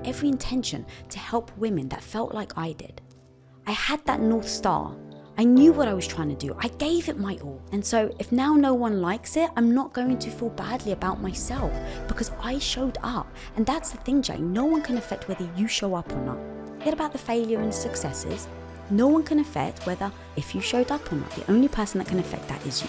every intention to help women that felt like I did. I had that North Star. I knew what I was trying to do. I gave it my all. And so if now no one likes it, I'm not going to feel badly about myself because I showed up. And that's the thing, Jay. No one can affect whether you show up or not. Forget about the failure and successes. No one can affect whether if you showed up or not. The only person that can affect that is you.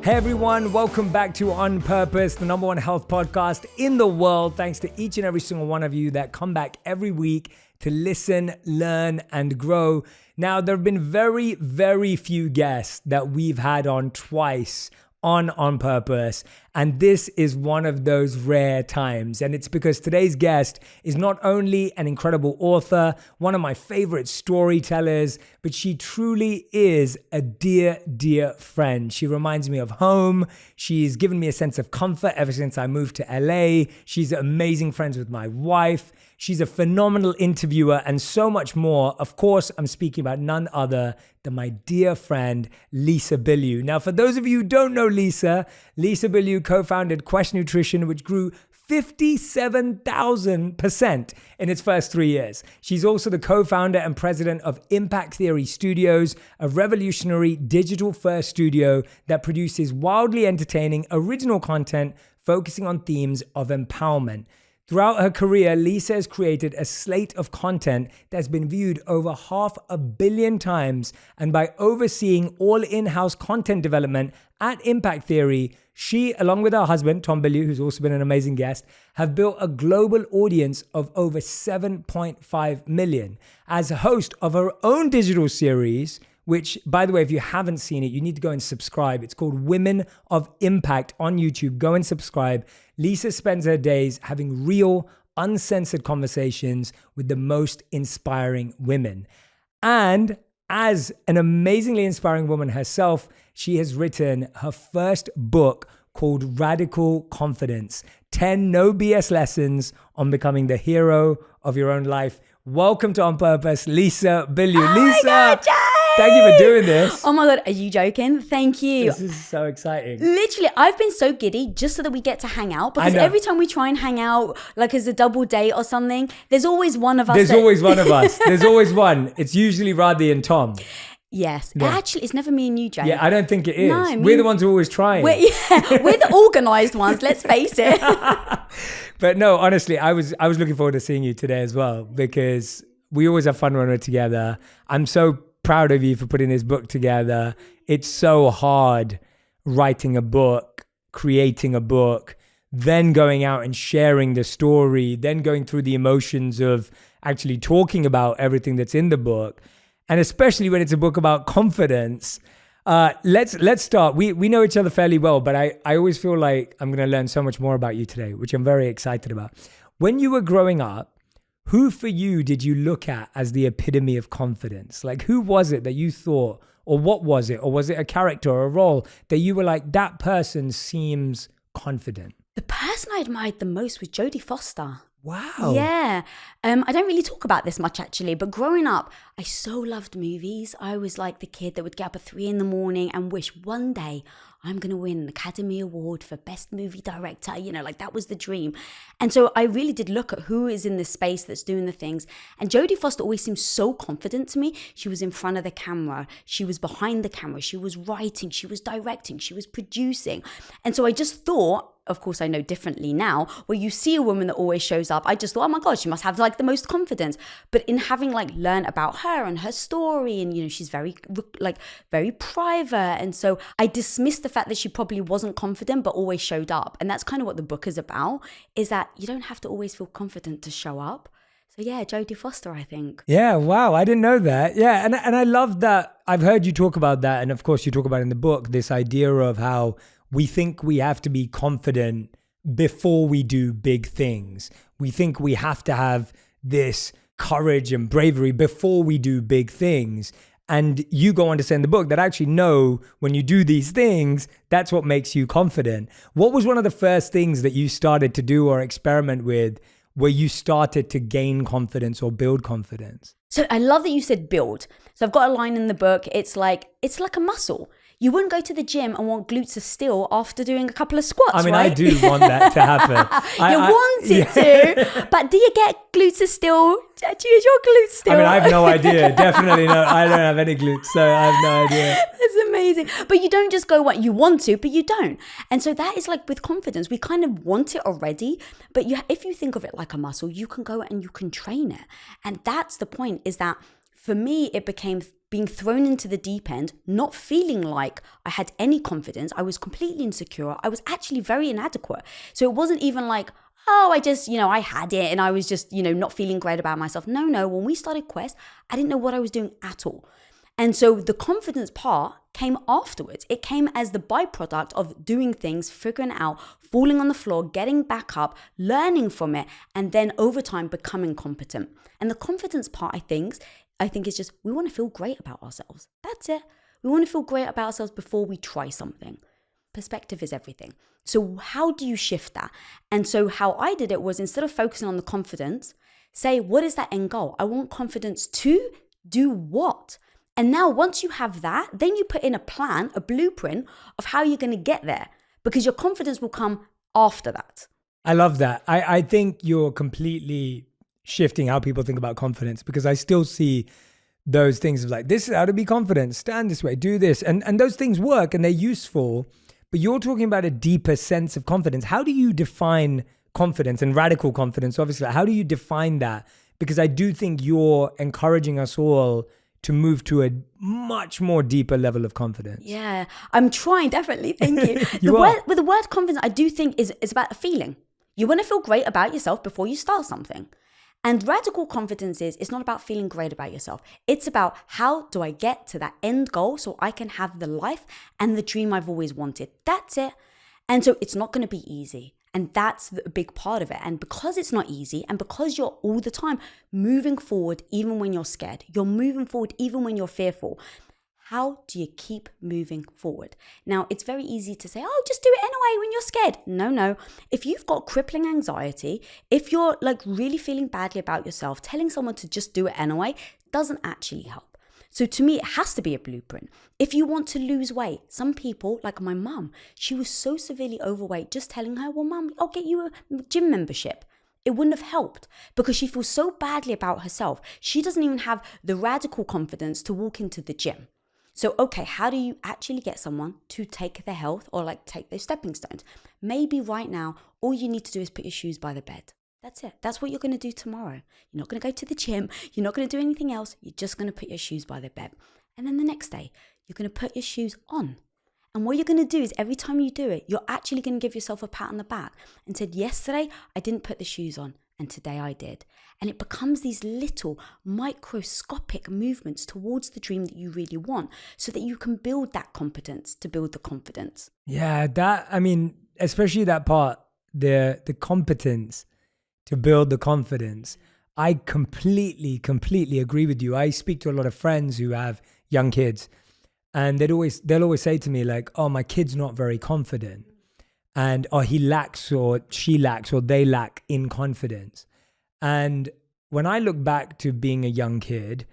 Hey everyone, welcome back to On Purpose, the #1 health podcast in the world. Thanks to each and every single one of you that come back every week to listen, learn, and grow. Now, there have been very, very few guests that we've had on twice on Purpose. And this is one of those rare times. And it's because today's guest is not only an incredible author, one of my favorite storytellers, but she truly is a dear, dear friend. She reminds me of home. She's given me a sense of comfort ever since I moved to LA. She's amazing friends with my wife. She's a phenomenal interviewer and so much more. Of course, I'm speaking about none other than my dear friend, Lisa Bilyeu. Now, for those of you who don't know Lisa Bilyeu co-founded Quest Nutrition, which grew 57,000% in its first 3 years. She's also the co-founder and president of Impact Theory Studios, a revolutionary digital-first studio that produces wildly entertaining original content focusing on themes of empowerment. Throughout her career, Lisa has created a slate of content that's been viewed over 500 million times. And by overseeing all in-house content development at Impact Theory, she, along with her husband, Tom Bilyeu, who's also been an amazing guest, have built a global audience of over 7.5 million. As a host of her own digital series, which, by the way, if you haven't seen it, you need to go and subscribe. It's called Women of Impact on YouTube. Go and subscribe. Lisa spends her days having real, uncensored conversations with the most inspiring women. And as an amazingly inspiring woman herself, she has written her first book called Radical Confidence, 10 no BS lessons on becoming the hero of your own life. Welcome to On Purpose, Lisa Bilyeu. Oh Lisa, my God, Jay! Thank you for doing this. Oh my God, are you joking? Thank you. This is so exciting. Literally, I've been so giddy just so that we get to hang out because every time we try and hang out, like as a double date or something, there's always one of us. There's always one of us. There's always one. It's usually Radhi and Tom. Yes. Yeah. Actually, it's never me and you, Jay. Yeah, I don't think it is. No, we're the ones who are always trying. We're the organized ones, let's face it. But no, honestly, I was looking forward to seeing you today as well because we always have fun when we're together. I'm so proud of you for putting this book together. It's so hard writing a book, creating a book, then going out and sharing the story, then going through the emotions of actually talking about everything that's in the book. And especially when it's a book about confidence. Let's start. We know each other fairly well, but I always feel like I'm going to learn so much more about you today, which I'm very excited about. When you were growing up, who for you did you look at as the epitome of confidence? Like, who was it that you thought, or what was it? Or was it a character or a role that you were like, that person seems confident? The person I admired the most was Jodie Foster. Wow. Yeah. I don't really talk about this much actually, but growing up, I so loved movies. I was like the kid that would get up at 3 a.m. and wish one day I'm going to win an Academy Award for Best Movie Director. You know, like that was the dream. And so I really did look at who is in this space that's doing the things. And Jodie Foster always seemed so confident to me. She was in front of the camera. She was behind the camera. She was writing. She was directing. She was producing. And so I just thought, of course, I know differently now, where you see a woman that always shows up, I just thought, oh my God, she must have like the most confidence. But in having like learned about her and her story, and, you know, she's very private. And so I dismissed the fact that she probably wasn't confident, but always showed up. And that's kind of what the book is about, is that you don't have to always feel confident to show up. So yeah, Jodie Foster, I think. Yeah, wow, I didn't know that. Yeah, and I love that. I've heard you talk about that. And of course, you talk about in the book, this idea of how we think we have to be confident before we do big things. We think we have to have this courage and bravery before we do big things. And you go on to say in the book that actually, no, when you do these things, that's what makes you confident. What was one of the first things that you started to do or experiment with where you started to gain confidence or build confidence? So I love that you said build. So I've got a line in the book. It's like a muscle. You wouldn't go to the gym and want glutes of steel after doing a couple of squats, I mean, right? I do want that to happen. You want it to, but do you get glutes of steel? Do you use your glutes still? I mean, I have no idea. Definitely no. I don't have any glutes, so I have no idea. That's amazing. But you don't just go what you want to, but you don't. And so that is like with confidence. We kind of want it already, but if you think of it like a muscle, you can go and you can train it. And that's the point, is that for me, it became being thrown into the deep end, not feeling like I had any confidence. I was completely insecure. I was actually very inadequate. So it wasn't even like, oh, I just, I had it and I was just, not feeling great about myself. No. When we started Quest, I didn't know what I was doing at all. And so the confidence part came afterwards. It came as the byproduct of doing things, figuring it out, falling on the floor, getting back up, learning from it, and then over time becoming competent. And the confidence part, I think is just, we want to feel great about ourselves. That's it. We want to feel great about ourselves before we try something. Perspective is everything. So how do you shift that? And so how I did it was, instead of focusing on the confidence, say, what is that end goal? I want confidence to do what? And now once you have that, then you put in a plan, a blueprint of how you're going to get there, because your confidence will come after that. I love that. I think you're completely shifting how people think about confidence, because I still see those things of like, this is how to be confident, stand this way, do this. And those things work and they're useful, but you're talking about a deeper sense of confidence. How do you define confidence and radical confidence? Obviously, how do you define that? Because I do think you're encouraging us all to move to a much more deeper level of confidence. Yeah, I'm trying, definitely. Thank you. With the word confidence, I do think is about a feeling. You want to feel great about yourself before you start something. And radical confidence it's not about feeling great about yourself. It's about, how do I get to that end goal so I can have the life and the dream I've always wanted? That's it. And so it's not going to be easy. And that's a big part of it. And because it's not easy, and because you're all the time moving forward, even when you're scared, you're moving forward even when you're fearful, how do you keep moving forward? Now, it's very easy to say, oh, just do it anyway when you're scared. No. If you've got crippling anxiety, if you're like really feeling badly about yourself, telling someone to just do it anyway doesn't actually help. So to me, it has to be a blueprint. If you want to lose weight, some people, like my mum, she was so severely overweight, just telling her, well, mum, I'll get you a gym membership. It wouldn't have helped, because she feels so badly about herself. She doesn't even have the radical confidence to walk into the gym. So, okay, how do you actually get someone to take their health, or like take their stepping stones? Maybe right now, all you need to do is put your shoes by the bed. That's it. That's what you're going to do tomorrow. You're not going to go to the gym. You're not going to do anything else. You're just going to put your shoes by the bed. And then the next day, you're going to put your shoes on. And what you're going to do is, every time you do it, you're actually going to give yourself a pat on the back and said, yesterday, I didn't put the shoes on, and today I did. And it becomes these little microscopic movements towards the dream that you really want, so that you can build that competence to build the confidence. Yeah, especially that part, the competence to build the confidence. I completely agree with you. I speak to a lot of friends who have young kids, and they'll always say to me like, oh, my kid's not very confident, and he lacks, or she lacks, or they lack in confidence. And when I look back to being a young kid,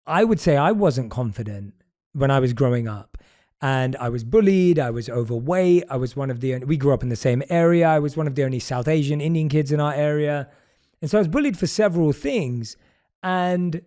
I would say I wasn't confident when I was growing up. And I was bullied, I was overweight, we grew up in the same area, I was one of the only South Asian Indian kids in our area. And so I was bullied for several things. And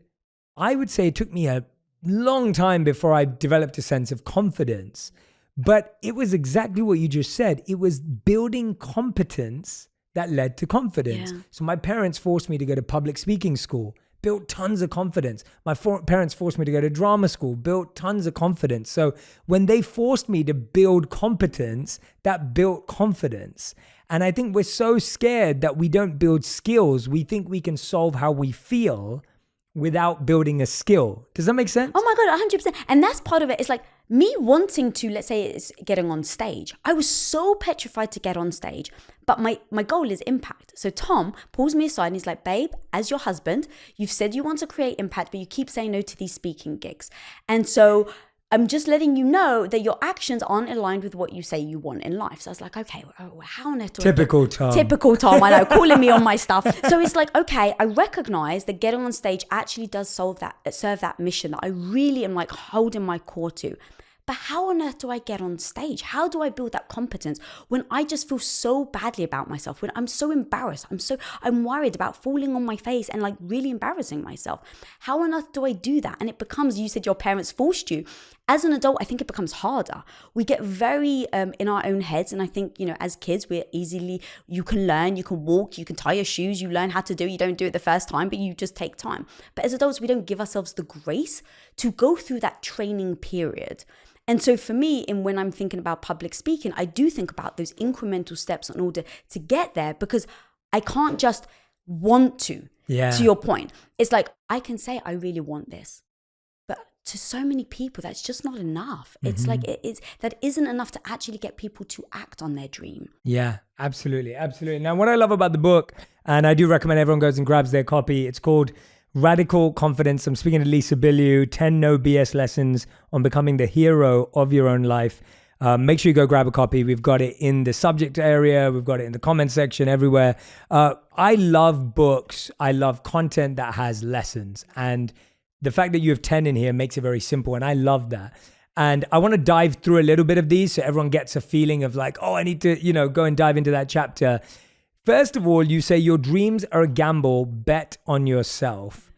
I would say it took me a long time before I developed a sense of confidence. But it was exactly what you just said. It was building competence that led to confidence. Yeah. So my parents forced me to go to public speaking school, built tons of confidence. My parents forced me to go to drama school, built tons of confidence. So when they forced me to build competence, that built confidence. And I think we're so scared that we don't build skills. We think we can solve how we feel without building a skill. Does that make sense? Oh my God, 100%. And that's part of it. It's like me wanting to, let's say it's getting on stage. I was so petrified to get on stage, but my goal is impact. So Tom pulls me aside and he's like, babe, as your husband, you've said you want to create impact, but you keep saying no to these speaking gigs. And so I'm just letting you know that your actions aren't aligned with what you say you want in life. So I was like, okay, how on earth do Typical Tom. Typical Tom, I know, calling me on my stuff. So it's like, okay, I recognize that getting on stage actually does serve that mission that I really am like holding my core to. But how on earth do I get on stage? How do I build that competence when I just feel so badly about myself, when I'm so embarrassed, I'm worried about falling on my face and like really embarrassing myself? How on earth do I do that? And it becomes, you said your parents forced you. As an adult, I think it becomes harder. We get very in our own heads. And I think, as kids, you can learn, you can walk, you can tie your shoes, you learn how to do it. You don't do it the first time, but you just take time. But as adults, we don't give ourselves the grace to go through that training period. And so for me, when I'm thinking about public speaking, I do think about those incremental steps in order to get there, because I can't just want to your point. It's like, I can say, I really want this. But to so many people, that's just not enough. It's like, that isn't enough to actually get people to act on their dream. Yeah, absolutely. Absolutely. Now, what I love about the book, and I do recommend everyone goes and grabs their copy, it's called Radical Confidence. I'm speaking to Lisa Bilyeu, 10 no BS lessons on becoming the hero of your own life. Make sure you go grab a copy. We've got it in the subject area. We've got it in the comment section, everywhere. I love books. I love content that has lessons. And the fact that you have 10 in here makes it very simple. And I love that. And I want to dive through a little bit of these so everyone gets a feeling of like, oh, I need to, go and dive into that chapter. First of all, you say your dreams are a gamble, bet on yourself.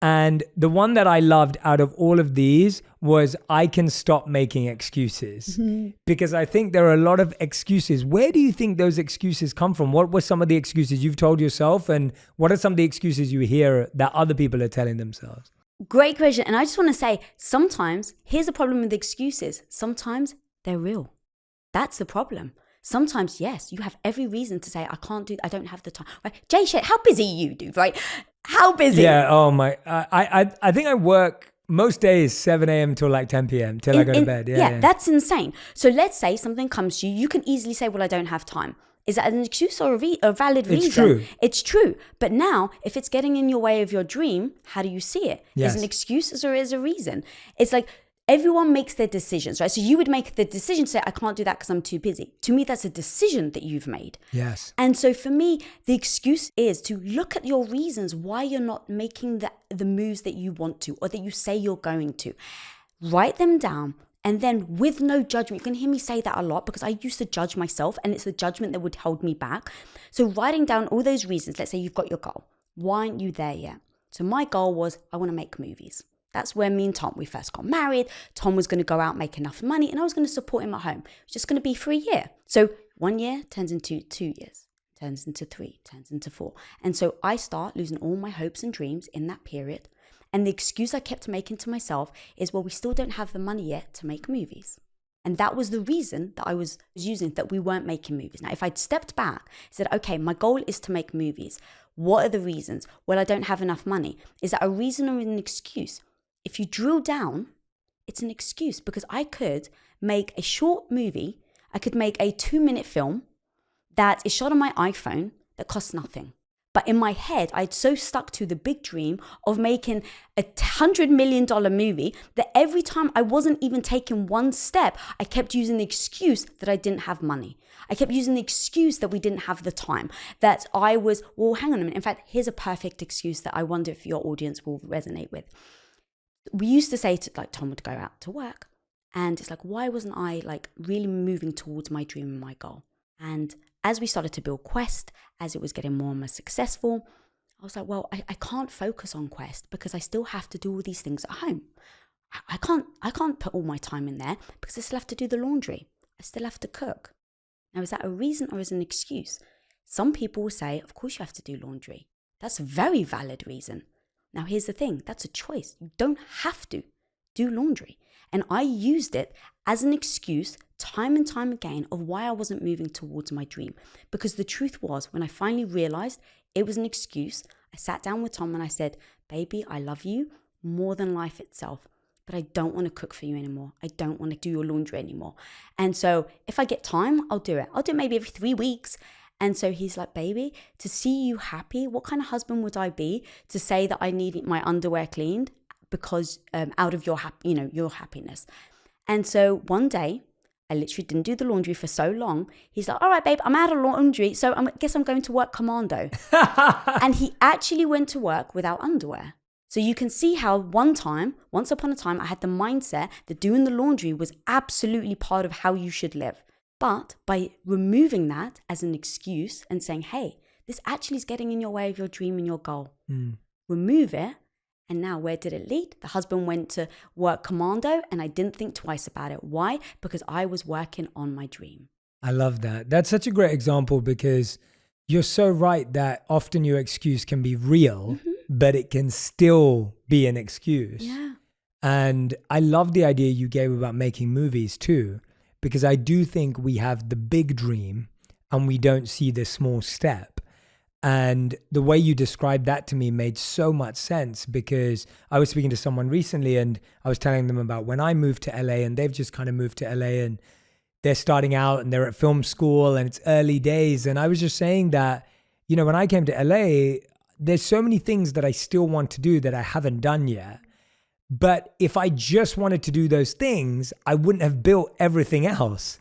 And the one that I loved out of all of these was I can stop making excuses. Because I think there are a lot of excuses. Where do you think those excuses come from? What were some of the excuses you've told yourself? And what are some of the excuses you hear that other people are telling themselves? Great question. And I just want to say, sometimes, here's the problem with excuses. Sometimes they're real. That's the problem. Sometimes, yes, you have every reason to say, I don't have the time. Right? Jay Shetty, how busy are you, dude, right? How busy? Yeah, oh my, I think I work most days 7 a.m. till like 10 p.m. till I go to bed. Yeah, that's insane. So let's say something comes to you. You can easily say, well, I don't have time. Is that an excuse or a valid reason? It's true. It's true. But now, if it's getting in your way of your dream, how do you see it? Yes. Is it an excuse or is it a reason? It's like, everyone makes their decisions, right? So you would make the decision to say, I can't do that because I'm too busy. To me, that's a decision that you've made. Yes. And so for me, the excuse is to look at your reasons why you're not making the moves that you want to or that you say you're going to. Write them down. And then with no judgment, you can hear me say that a lot because I used to judge myself and it's the judgment that would hold me back. So writing down all those reasons, let's say you've got your goal. Why aren't you there yet? So my goal was, I want to make movies. That's where me and Tom, we first got married. Tom was going to go out, make enough money, and I was going to support him at home. It was just going to be for a year. So 1 year turns into 2 years, turns into 3, turns into 4. And so I start losing all my hopes and dreams in that period. And the excuse I kept making to myself is, well, we still don't have the money yet to make movies. And that was the reason that I was using, that we weren't making movies. Now, if I'd stepped back, said, okay, my goal is to make movies. What are the reasons? Well, I don't have enough money. Is that a reason or an excuse? If you drill down, it's an excuse because I could make a short movie. I could make a 2-minute film that is shot on my iPhone that costs nothing. But in my head, I'd so stuck to the big dream of making a $100 million movie that every time I wasn't even taking one step, I kept using the excuse that I didn't have money. I kept using the excuse that we didn't have the time, that I was, well, hang on a minute. In fact, here's a perfect excuse that I wonder if your audience will resonate with. We used to say to, like, Tom would go out to work and it's like, why wasn't I like really moving towards my dream and my goal? And as we started to build Quest, as it was getting more and more successful, I was like, well, I can't focus on Quest because I still have to do all these things at home. I can't put all my time in there because I still have to do the laundry. I still have to cook. Now, is that a reason or is it an excuse? Some people will say, of course you have to do laundry. That's a very valid reason. Now, here's the thing. That's a choice. You don't have to do laundry. And I used it as an excuse time and time again of why I wasn't moving towards my dream. Because the truth was, when I finally realized it was an excuse, I sat down with Tom and I said, baby, I love you more than life itself, but I don't want to cook for you anymore. I don't want to do your laundry anymore. And so if I get time, I'll do it. I'll do it maybe every 3 weeks. And so he's like, baby, to see you happy, what kind of husband would I be to say that I need my underwear cleaned because out of your your happiness? And so one day, I literally didn't do the laundry for so long. He's like, all right, babe, I'm out of laundry, so I guess I'm going to work commando. And he actually went to work without underwear. So you can see how once upon a time, I had the mindset that doing the laundry was absolutely part of how you should live. But by removing that as an excuse and saying, hey, this actually is getting in your way of your dream and your goal. Remove it. And now where did it lead? The husband went to work commando and I didn't think twice about it. Why? Because I was working on my dream. I love that. That's such a great example because you're so right that often your excuse can be real, but it can still be an excuse. Yeah. And I love the idea you gave about making movies too, because I do think we have the big dream and we don't see the small step. And the way you described that to me made so much sense because I was speaking to someone recently and I was telling them about when I moved to LA and they've just kind of moved to LA and they're starting out and they're at film school and it's early days. And I was just saying that, you know, when I came to LA, there's so many things that I still want to do that I haven't done yet. But if I just wanted to do those things, I wouldn't have built everything else.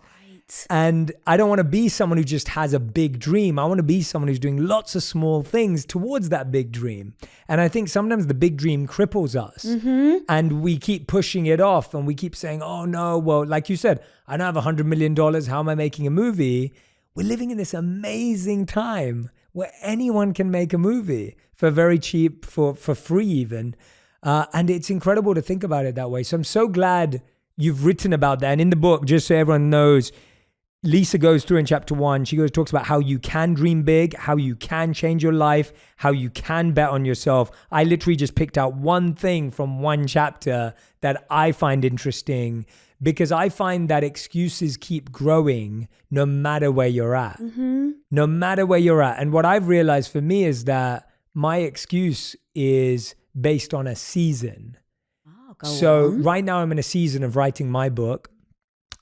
And I don't want to be someone who just has a big dream. I want to be someone who's doing lots of small things towards that big dream. And I think sometimes the big dream cripples us and we keep pushing it off and we keep saying, oh no, well, like you said, I don't have $100 million. How am I making a movie? We're living in this amazing time where anyone can make a movie for very cheap, for free even. And it's incredible to think about it that way. So I'm so glad you've written about that. And in the book, just so everyone knows, Lisa goes through in chapter 1, she talks about how you can dream big, how you can change your life, how you can bet on yourself. I literally just picked out one thing from one chapter that I find interesting because I find that excuses keep growing no matter where you're at. No matter where you're at. And what I've realized for me is that my excuse is based on a season. So right now I'm in a season of writing my book.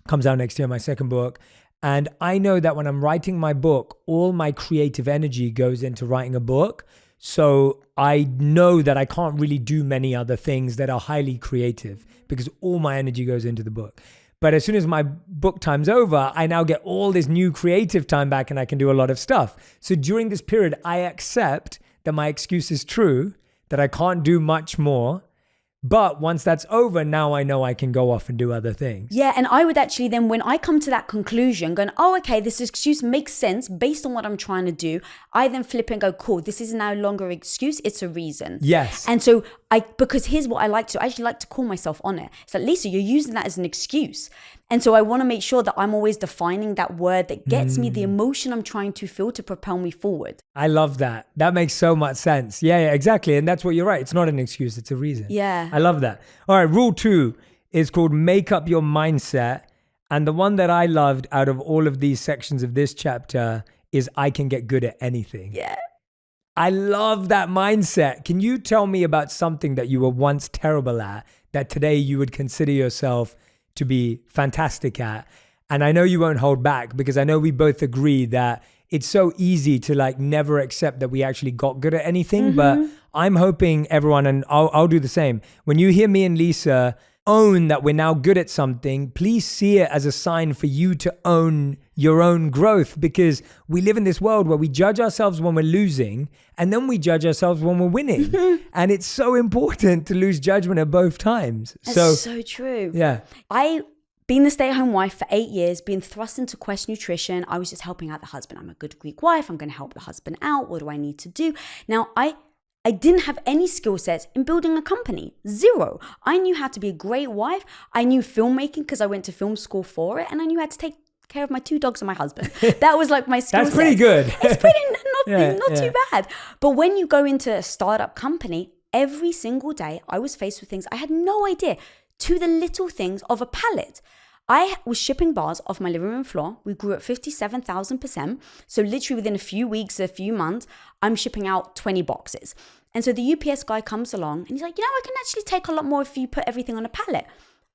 Comes out next year, my second book. And I know that when I'm writing my book, all my creative energy goes into writing a book. So I know that I can't really do many other things that are highly creative because all my energy goes into the book. But as soon as my book time's over, I now get all this new creative time back and I can do a lot of stuff. So during this period, I accept that my excuse is true, that I can't do much more. But once that's over, now I know I can go off and do other things. Yeah, and I would actually then, when I come to that conclusion, going, oh, okay, this excuse makes sense based on what I'm trying to do, I then flip and go, cool, this is no longer an excuse, it's a reason. Yes. And so because here's what I like to do, I actually like to call myself on it. It's like, Lisa, you're using that as an excuse. And so I want to make sure that I'm always defining that word that gets me the emotion I'm trying to feel to propel me forward. I love that. That makes so much sense. Yeah, exactly. And that's what you're right. It's not an excuse, it's a reason. Yeah. I love that. All right, rule 2 is called make up your mindset. And the one that I loved out of all of these sections of this chapter is I can get good at anything. Yeah. I love that mindset. Can you tell me about something that you were once terrible at that today you would consider yourself to be fantastic at? And I know you won't hold back because I know we both agree that it's so easy to like never accept that we actually got good at anything. But I'm hoping everyone, and I'll do the same. When you hear me and Lisa own that we're now good at something, please see it as a sign for you to own your own growth, because we live in this world where we judge ourselves when we're losing and then we judge ourselves when we're winning. And it's so important to lose judgment at both times. That's so true. Yeah. Being the stay-at-home wife for 8 years, being thrust into Quest Nutrition, I was just helping out the husband. I'm a good Greek wife. I'm going to help the husband out. What do I need to do? Now, I didn't have any skill sets in building a company. Zero. I knew how to be a great wife. I knew filmmaking because I went to film school for it. And I knew how to take care of my 2 dogs and my husband. That was like my skill set. That's pretty good. It's pretty not too bad. But when you go into a startup company, every single day I was faced with things I had no idea, to the little things of a pallet. I was shipping bars off my living room floor. We grew at 57,000%. So literally within a few weeks, a few months, I'm shipping out 20 boxes. And so the UPS guy comes along and he's like, I can actually take a lot more if you put everything on a pallet.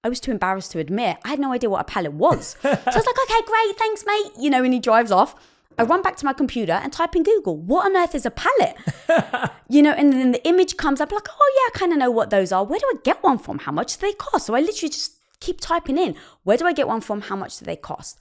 I was too embarrassed to admit. I had no idea what a pallet was. So I was like, okay, great, thanks, mate. And he drives off. I run back to my computer and type in Google, what on earth is a pallet? And then the image comes up like, oh yeah, I kind of know what those are. Where do I get one from? How much do they cost? So I literally just keep typing in, where do I get one from? How much do they cost?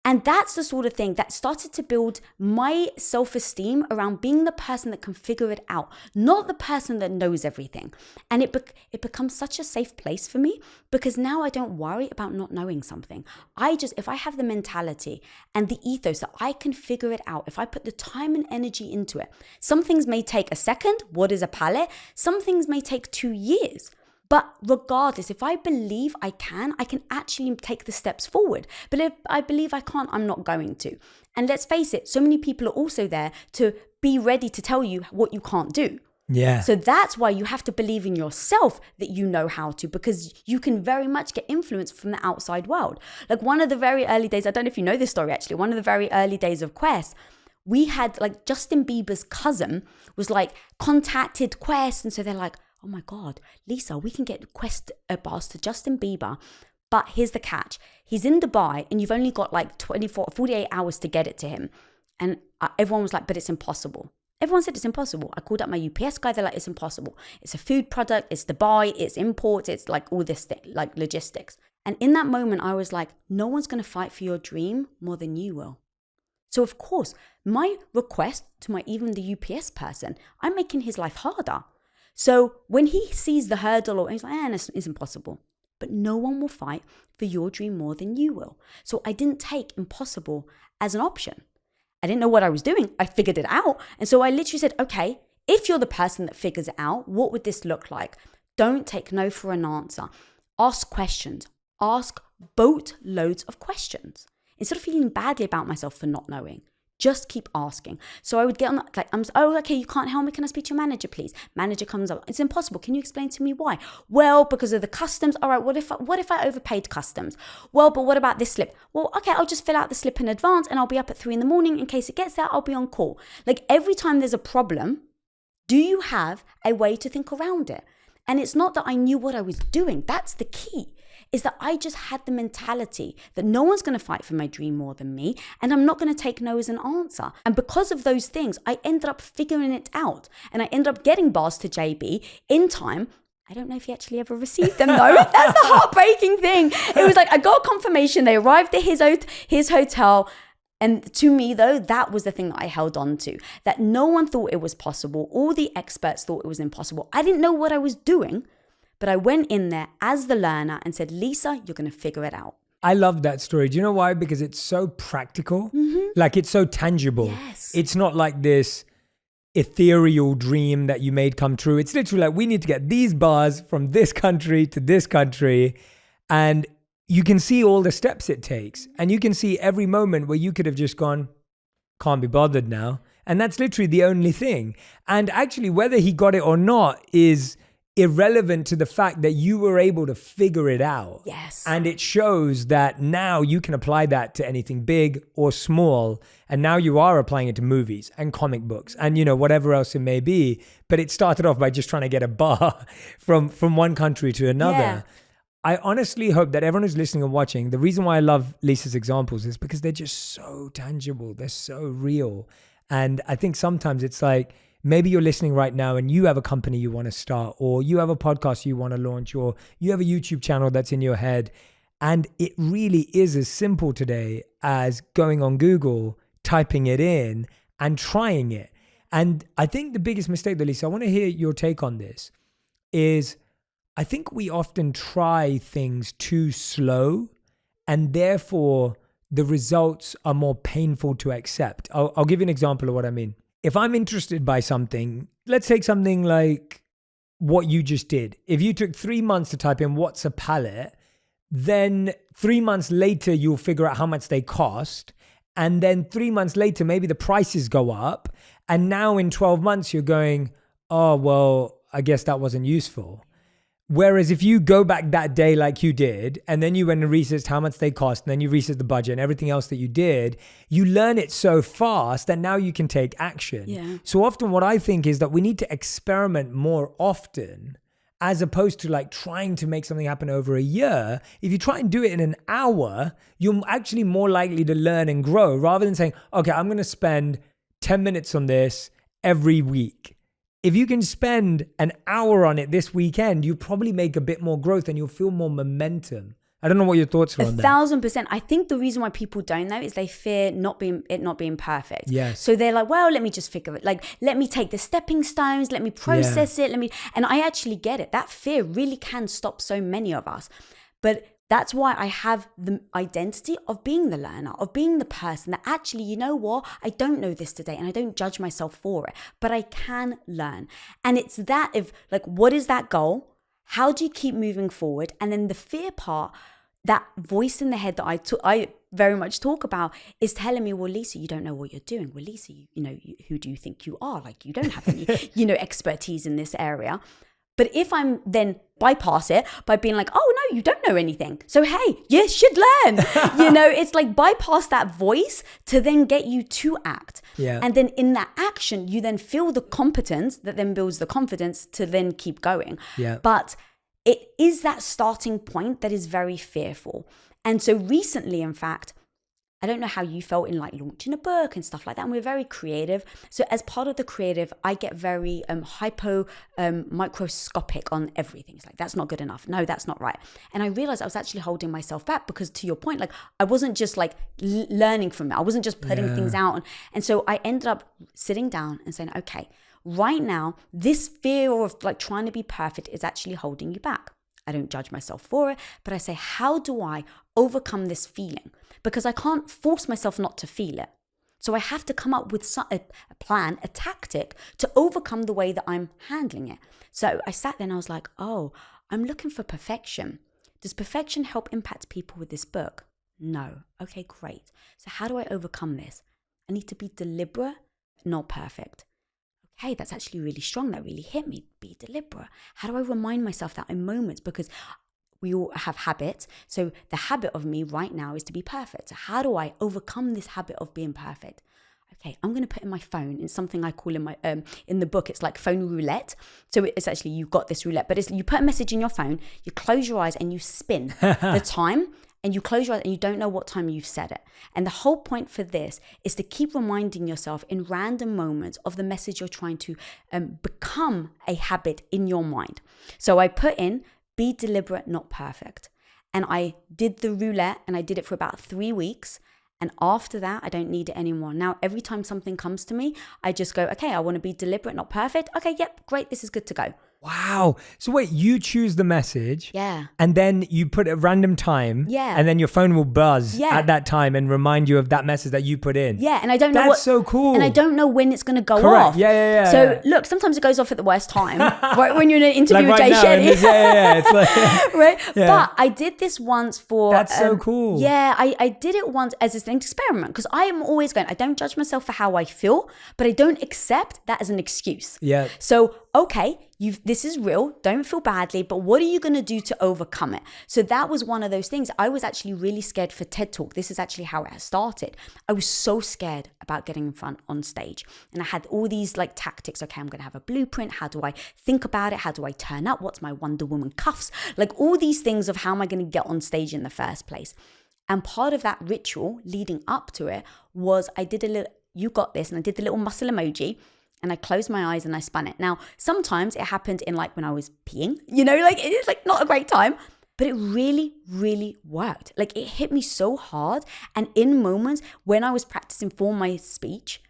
And that's the sort of thing that started to build my self-esteem around being the person that can figure it out, not the person that knows everything. And it becomes such a safe place for me because now I don't worry about not knowing something. If I have the mentality and the ethos that I can figure it out, if I put the time and energy into it, some things may take a second. What is a palette? Some things may take 2 years. But regardless, if I believe I can actually take the steps forward. But if I believe I can't, I'm not going to. And let's face it, so many people are also there to be ready to tell you what you can't do. Yeah. So that's why you have to believe in yourself that you know how to, because you can very much get influence from the outside world. Like one of the very early days, I don't know if you know this story actually, one of the very early days of Quest, we had like Justin Bieber's cousin was like contacted Quest. And so they're like, oh my God, Lisa, we can get Quest bars to Justin Bieber. But here's the catch. He's in Dubai and you've only got like 48 hours to get it to him. And everyone was like, but it's impossible. Everyone said it's impossible. I called up my UPS guy. They're like, it's impossible. It's a food product. It's Dubai. It's imports. It's like all this thing, like logistics. And in that moment, I was like, no one's going to fight for your dream more than you will. So of course, my request to even the UPS person, I'm making his life harder. So when he sees the hurdle, or he's like, it's impossible. But no one will fight for your dream more than you will. So I didn't take impossible as an option. I didn't know what I was doing. I figured it out. And so I literally said, okay, if you're the person that figures it out, what would this look like? Don't take no for an answer. Ask questions. Ask boatloads of questions. Instead of feeling badly about myself for not knowing. Just keep asking. So I would get on like, okay, you can't help me. Can I speak to your manager, please? Manager comes up. It's impossible. Can you explain to me why? Well, because of the customs. All right, what if I overpaid customs? Well, but what about this slip? Well, okay, I'll just fill out the slip in advance and I'll be up at 3 a.m. in case it gets there. I'll be on call. Like every time there's a problem, do you have a way to think around it? And it's not that I knew what I was doing. That's the key. Is that I just had the mentality that no one's going to fight for my dream more than me, and I'm not going to take no as an answer. And because of those things, I ended up figuring it out, and I ended up getting bars to JB in time. I don't know if he actually ever received them though. That's the heartbreaking thing. It was like I got confirmation. They arrived at his hotel. And to me, though, that was the thing that I held on to, that no one thought it was possible. All the experts thought it was impossible. I didn't know what I was doing. But I went in there as the learner and said, Lisa, you're going to figure it out. I love that story. Do you know why? Because it's so practical. Mm-hmm. Like it's so tangible. Yes. It's not like this ethereal dream that you made come true. It's literally like we need to get these bars from this country to this country. And you can see all the steps it takes. And you can see every moment where you could have just gone, can't be bothered now. And that's literally the only thing. And actually, whether he got it or not is irrelevant to the fact that you were able to figure it out. Yes. And it shows that now you can apply that to anything big or small. And now you are applying it to movies and comic books and, whatever else it may be. But it started off by just trying to get a bar from one country to another. Yeah. I honestly hope that everyone who's listening and watching, the reason why I love Lisa's examples is because they're just so tangible. They're so real. And I think sometimes it's like, maybe you're listening right now and you have a company you want to start, or you have a podcast you want to launch, or you have a YouTube channel that's in your head. And it really is as simple today as going on Google, typing it in and trying it. And I think the biggest mistake, Lisa, I want to hear your take on this, is I think we often try things too slow and therefore the results are more painful to accept. I'll give you an example of what I mean. If I'm interested by something, let's take something like what you just did. If you took 3 months to type in what's a palette, then 3 months later, you'll figure out how much they cost. And then 3 months later, maybe the prices go up. And now in 12 months, you're going, oh, well, I guess that wasn't useful. Whereas if you go back that day like you did, and then you went and researched how much they cost, and then you researched the budget and everything else that you did, you learn it so fast that now you can take action. Yeah. So often what I think is that we need to experiment more often as opposed to like trying to make something happen over a year. If you try and do it in an hour, you're actually more likely to learn and grow rather than saying, okay, I'm going to spend 10 minutes on this every week. If you can spend an hour on it this weekend, you probably make a bit more growth and you'll feel more momentum. I don't know what your thoughts are on that. 1,000%. I think the reason why people don't know is they fear not being perfect. Yes. So they're like, well, let me just figure it. Like, let me take the stepping stones, let me process it, and I actually get it. That fear really can stop so many of us. But that's why I have the identity of being the learner, of being the person that actually, you know what, I don't know this today and I don't judge myself for it, but I can learn. And it's that of like, what is that goal? How do you keep moving forward? And then the fear part, that voice in the head that I very much talk about is telling me, well, Lisa, you don't know what you're doing. Well, Lisa, who do you think you are? Like, you don't have any, expertise in this area. But if I'm then bypass it by being like, oh, no, you don't know anything. So, hey, you should learn. It's like bypass that voice to then get you to act. Yeah. And then in that action, you then feel the competence that then builds the confidence to then keep going. Yeah. But it is that starting point that is very fearful. And so recently, in fact, I don't know how you felt in like launching a book and stuff like that. And we're very creative. So as part of the creative, I get very microscopic on everything. It's like, that's not good enough. No, that's not right. And I realized I was actually holding myself back because, to your point, like I wasn't just like learning from it. I wasn't just putting things out. And so I ended up sitting down and saying, okay, right now, this fear of like trying to be perfect is actually holding you back. I don't judge myself for it, but I say, how do I overcome this feeling? Because I can't force myself not to feel it. So I have to come up with a plan, a tactic to overcome the way that I'm handling it. So I sat there and I was like, oh, I'm looking for perfection. Does perfection help impact people with this book? No. Okay, great. So how do I overcome this? I need to be deliberate, not perfect. Okay, that's actually really strong. That really hit me. Be deliberate. How do I remind myself that in moments? Because we all have habits. So the habit of me right now is to be perfect. So how do I overcome this habit of being perfect? Okay, I'm going to put in my phone in something I call in my in the book, it's like phone roulette. So it's actually, you've got this roulette, but you put a message in your phone, you close your eyes and you spin the time. And you close your eyes and you don't know what time you've said it. And the whole point for this is to keep reminding yourself in random moments of the message you're trying to become a habit in your mind. So I put in, be deliberate, not perfect. And I did the roulette and I did it for about 3 weeks. And after that, I don't need it anymore. Now, every time something comes to me, I just go, okay, I want to be deliberate, not perfect. Okay, yep, great, this is good to go. Wow. So wait, you choose the message. Yeah. And then you put a random time. Yeah. And then your phone will buzz at that time and remind you of that message that you put in. Yeah. And I don't know That's so cool. And I don't know when it's going to go Correct. off. Yeah. So look, sometimes it goes off at the worst time, right when you're in an interview like with right Jay Shetty. Yeah. It's like, right. Yeah. But I did this once for. That's so cool. Yeah. I did it once as an experiment because I am always going, I don't judge myself for how I feel, but I don't accept that as an excuse. Yeah. So, okay, this is real. Don't feel badly, but what are you going to do to overcome it? So that was one of those things. I was actually really scared for TED Talk. This is actually how it started. I was so scared about getting in front on stage. And I had all these like tactics. Okay, I'm going to have a blueprint. How do I think about it? How do I turn up? What's my Wonder Woman cuffs? Like all these things of how am I going to get on stage in the first place? And part of that ritual leading up to it was I did a little, you got this, and I did the little muscle emoji. And I closed my eyes and I spun it. Now, sometimes it happened in like when I was peeing, like it's like not a great time, but it really, really worked. Like it hit me so hard. And in moments when I was practicing for my speech,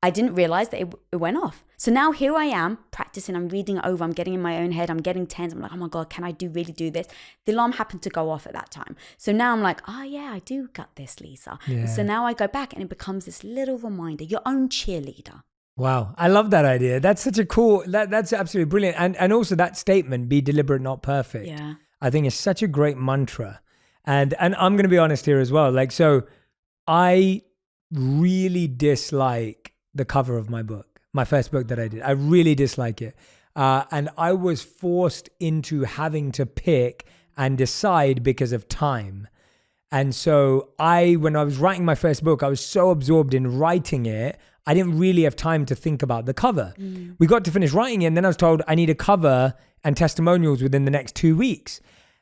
I didn't realize that it went off. So now here I am practicing, I'm reading it over, I'm getting in my own head, I'm getting tense. I'm like, oh my God, can I really do this? The alarm happened to go off at that time. So now I'm like, oh yeah, I do got this, Lisa. Yeah. So now I go back and it becomes this little reminder, your own cheerleader. Wow. I love that idea. That's such a cool, that's absolutely brilliant. And also that statement, be deliberate, not perfect. Yeah. I think it's such a great mantra. And I'm going to be honest here as well. Like, so I really dislike the cover of my book, my first book that I did. I really dislike it. And I was forced into having to pick and decide because of time. And so when I was writing my first book, I was so absorbed in writing it, I didn't really have time to think about the cover. We got to finish writing it and then I was told I need a cover and testimonials within the next 2 weeks.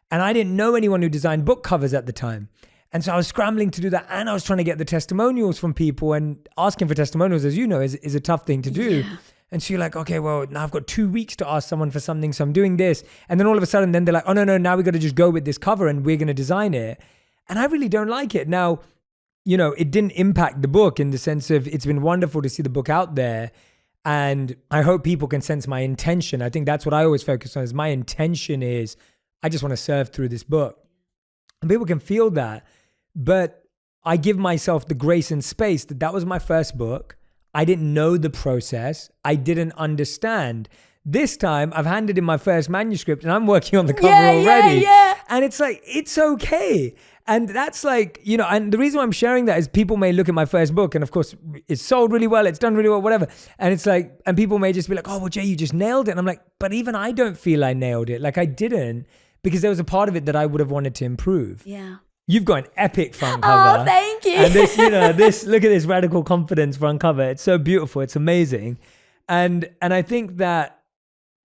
And I didn't know anyone who designed book covers at the time. And so I was scrambling to do that and I was trying to get the testimonials from people, and asking for testimonials, as you know, is a tough thing to do. And so you're like, okay, well, now I've got 2 weeks to ask someone for something. So I'm doing this. And then all of a sudden, then they're like, oh, no, now we got to just go with this cover and we're going to design it. And I really don't like it. Now, it didn't impact the book in the sense of it's been wonderful to see the book out there. And I hope people can sense my intention. I think that's what I always focus on is my intention is I just want to serve through this book. And people can feel that. But I give myself the grace and space that was my first book. I didn't know the process. I didn't understand. This time I've handed in my first manuscript and I'm working on the cover already. Yeah. And it's like, it's okay. And that's like, and the reason why I'm sharing that is people may look at my first book and of course it's sold really well, it's done really well, whatever. And it's like, and people may just be like, oh, well, Jay, you just nailed it. And I'm like, but even I don't feel I nailed it. Like I didn't, because there was a part of it that I would have wanted to improve. Yeah. You've got an epic front cover. Oh, thank you. And this, look at this radical confidence front cover. It's so beautiful. It's amazing. And I think that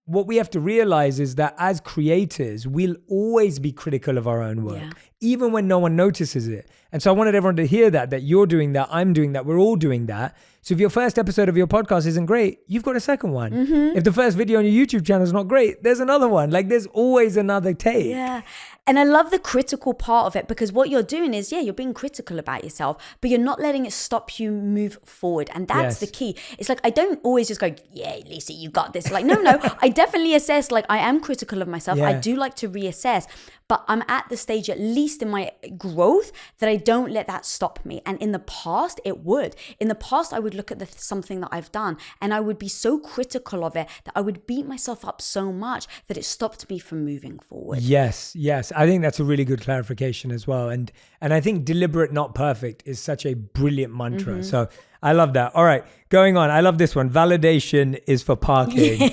what we have to realize is that as creators, we'll always be critical of our own work, even when no one notices it. And so I wanted everyone to hear that you're doing that, I'm doing that, we're all doing that. So if your first episode of your podcast isn't great, you've got a second one. If the first video on your YouTube channel is not great, there's another one. Like there's always another take. Yeah. And I love the critical part of it because what you're doing is, you're being critical about yourself, but you're not letting it stop you move forward. And that's the key. It's like, I don't always just go, yeah, Lisa, you got this. Like, no, I definitely assess, like I am critical of myself. I do like to reassess, but I'm at the stage, at least in my growth, that I don't let that stop me. And in the past, it would. In the past, I would look at something that I've done and I would be so critical of it that I would beat myself up so much that it stopped me from moving forward. Yes. I think that's a really good clarification as well. And I think deliberate, not perfect is such a brilliant mantra. So I love that. All right, going on. I love this one. Validation is for parking.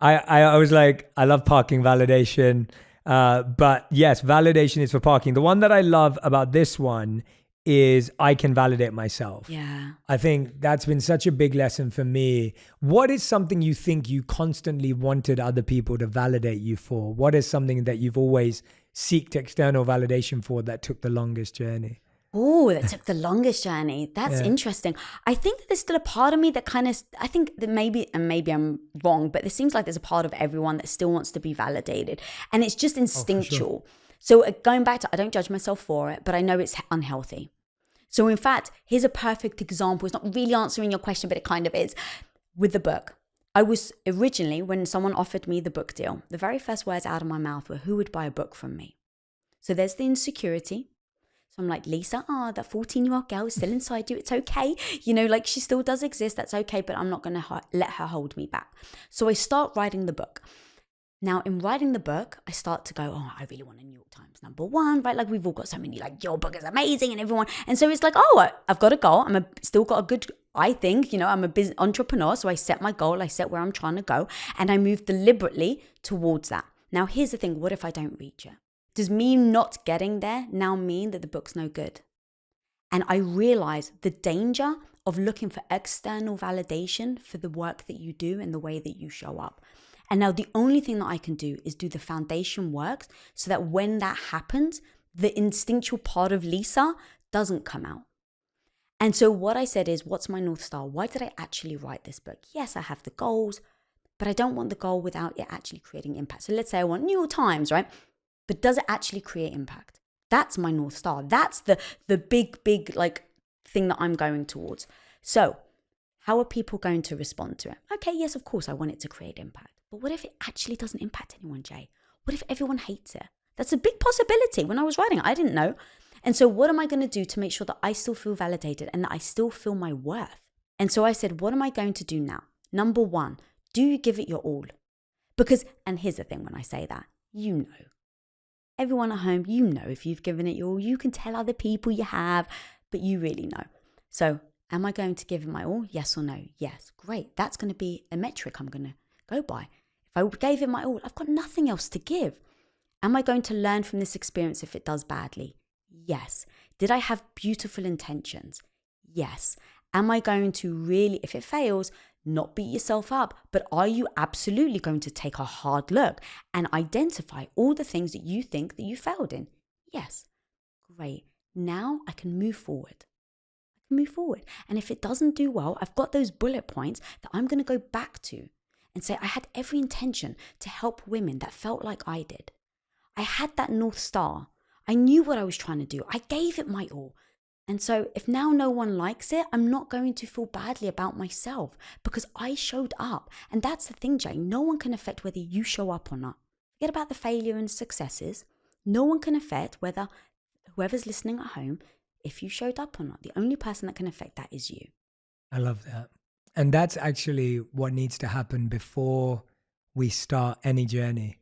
I was like, I love parking validation. But yes, validation is for parking. The one that I love about this one is I can validate myself. Yeah. I think that's been such a big lesson for me. What is something you think you constantly wanted other people to validate you for? What is something that you've always seeked external validation for that took the longest journey? Oh, that took the longest journey. That's interesting. I think that there's still a part of me that I think that maybe I'm wrong, but it seems like there's a part of everyone that still wants to be validated. And it's just instinctual. So going back to, I don't judge myself for it, but I know it's unhealthy. So in fact, here's a perfect example. It's not really answering your question, but it kind of is. With the book, I was originally, when someone offered me the book deal, the very first words out of my mouth were, who would buy a book from me? So there's the insecurity. So I'm like, Lisa, that 14-year-old girl is still inside you. It's okay. Like she still does exist. That's okay. But I'm not going to let her hold me back. So I start writing the book. Now, in writing the book, I start to go, oh, I really want a New York Times #1, right? Like we've all got so many, like your book is amazing and everyone. And so it's like, oh, I've got a goal. Still got a good, I think, I'm a business entrepreneur. So I set my goal. I set where I'm trying to go and I move deliberately towards that. Now, here's the thing. What if I don't reach it? Does me not getting there now mean that the book's no good? And I realize the danger of looking for external validation for the work that you do and the way that you show up. And now the only thing that I can do is do the foundation work so that when that happens, the instinctual part of Lisa doesn't come out. And so what I said is, what's my North Star? Why did I actually write this book? Yes, I have the goals, but I don't want the goal without it actually creating impact. So let's say I want New York Times, right? But does it actually create impact? That's my North Star. That's the big like thing that I'm going towards. So how are people going to respond to it? Okay, yes, of course, I want it to create impact. But what if it actually doesn't impact anyone, Jay? What if everyone hates it? That's a big possibility. When I was writing, I didn't know. And so what am I going to do to make sure that I still feel validated and that I still feel my worth? And so I said, what am I going to do now? Number one, do you give it your all? Because, and here's the thing when I say that, everyone at home, if you've given it your all, you can tell other people you have, but you really know. So am I going to give it my all? Yes or no? Yes. Great. That's going to be a metric I'm going to go by. If I gave it my all, I've got nothing else to give. Am I going to learn from this experience if it does badly? Yes. Did I have beautiful intentions? Yes. Am I going to really, if it fails, not beat yourself up, but are you absolutely going to take a hard look and identify all the things that you think that you failed in? Yes. Great. Now I can move forward. move forward. And if it doesn't do well, I've got those bullet points that I'm going to go back to and say, I had every intention to help women that felt like I did. I had that North Star. I knew what I was trying to do. I gave it my all. And so if now no one likes it, I'm not going to feel badly about myself because I showed up. And that's the thing, Jay. No one can affect whether you show up or not. Forget about the failure and successes. No one can affect whether whoever's listening at home, if you showed up or not. The only person that can affect that is you. I love that. And that's actually what needs to happen before we start any journey.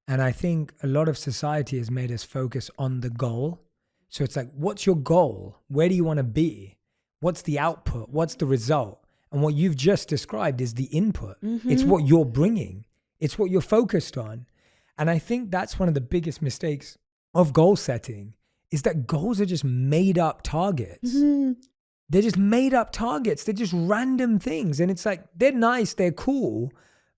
And I think a lot of society has made us focus on the goal. So it's like, what's your goal? Where do you want to be? What's the output? What's the result? And what you've just described is the input. Mm-hmm. It's what you're bringing. It's what you're focused on. And I think that's one of the biggest mistakes of goal setting is that goals are just made up targets. Mm-hmm. They're just made up targets. They're just random things. And it's like, they're nice, they're cool,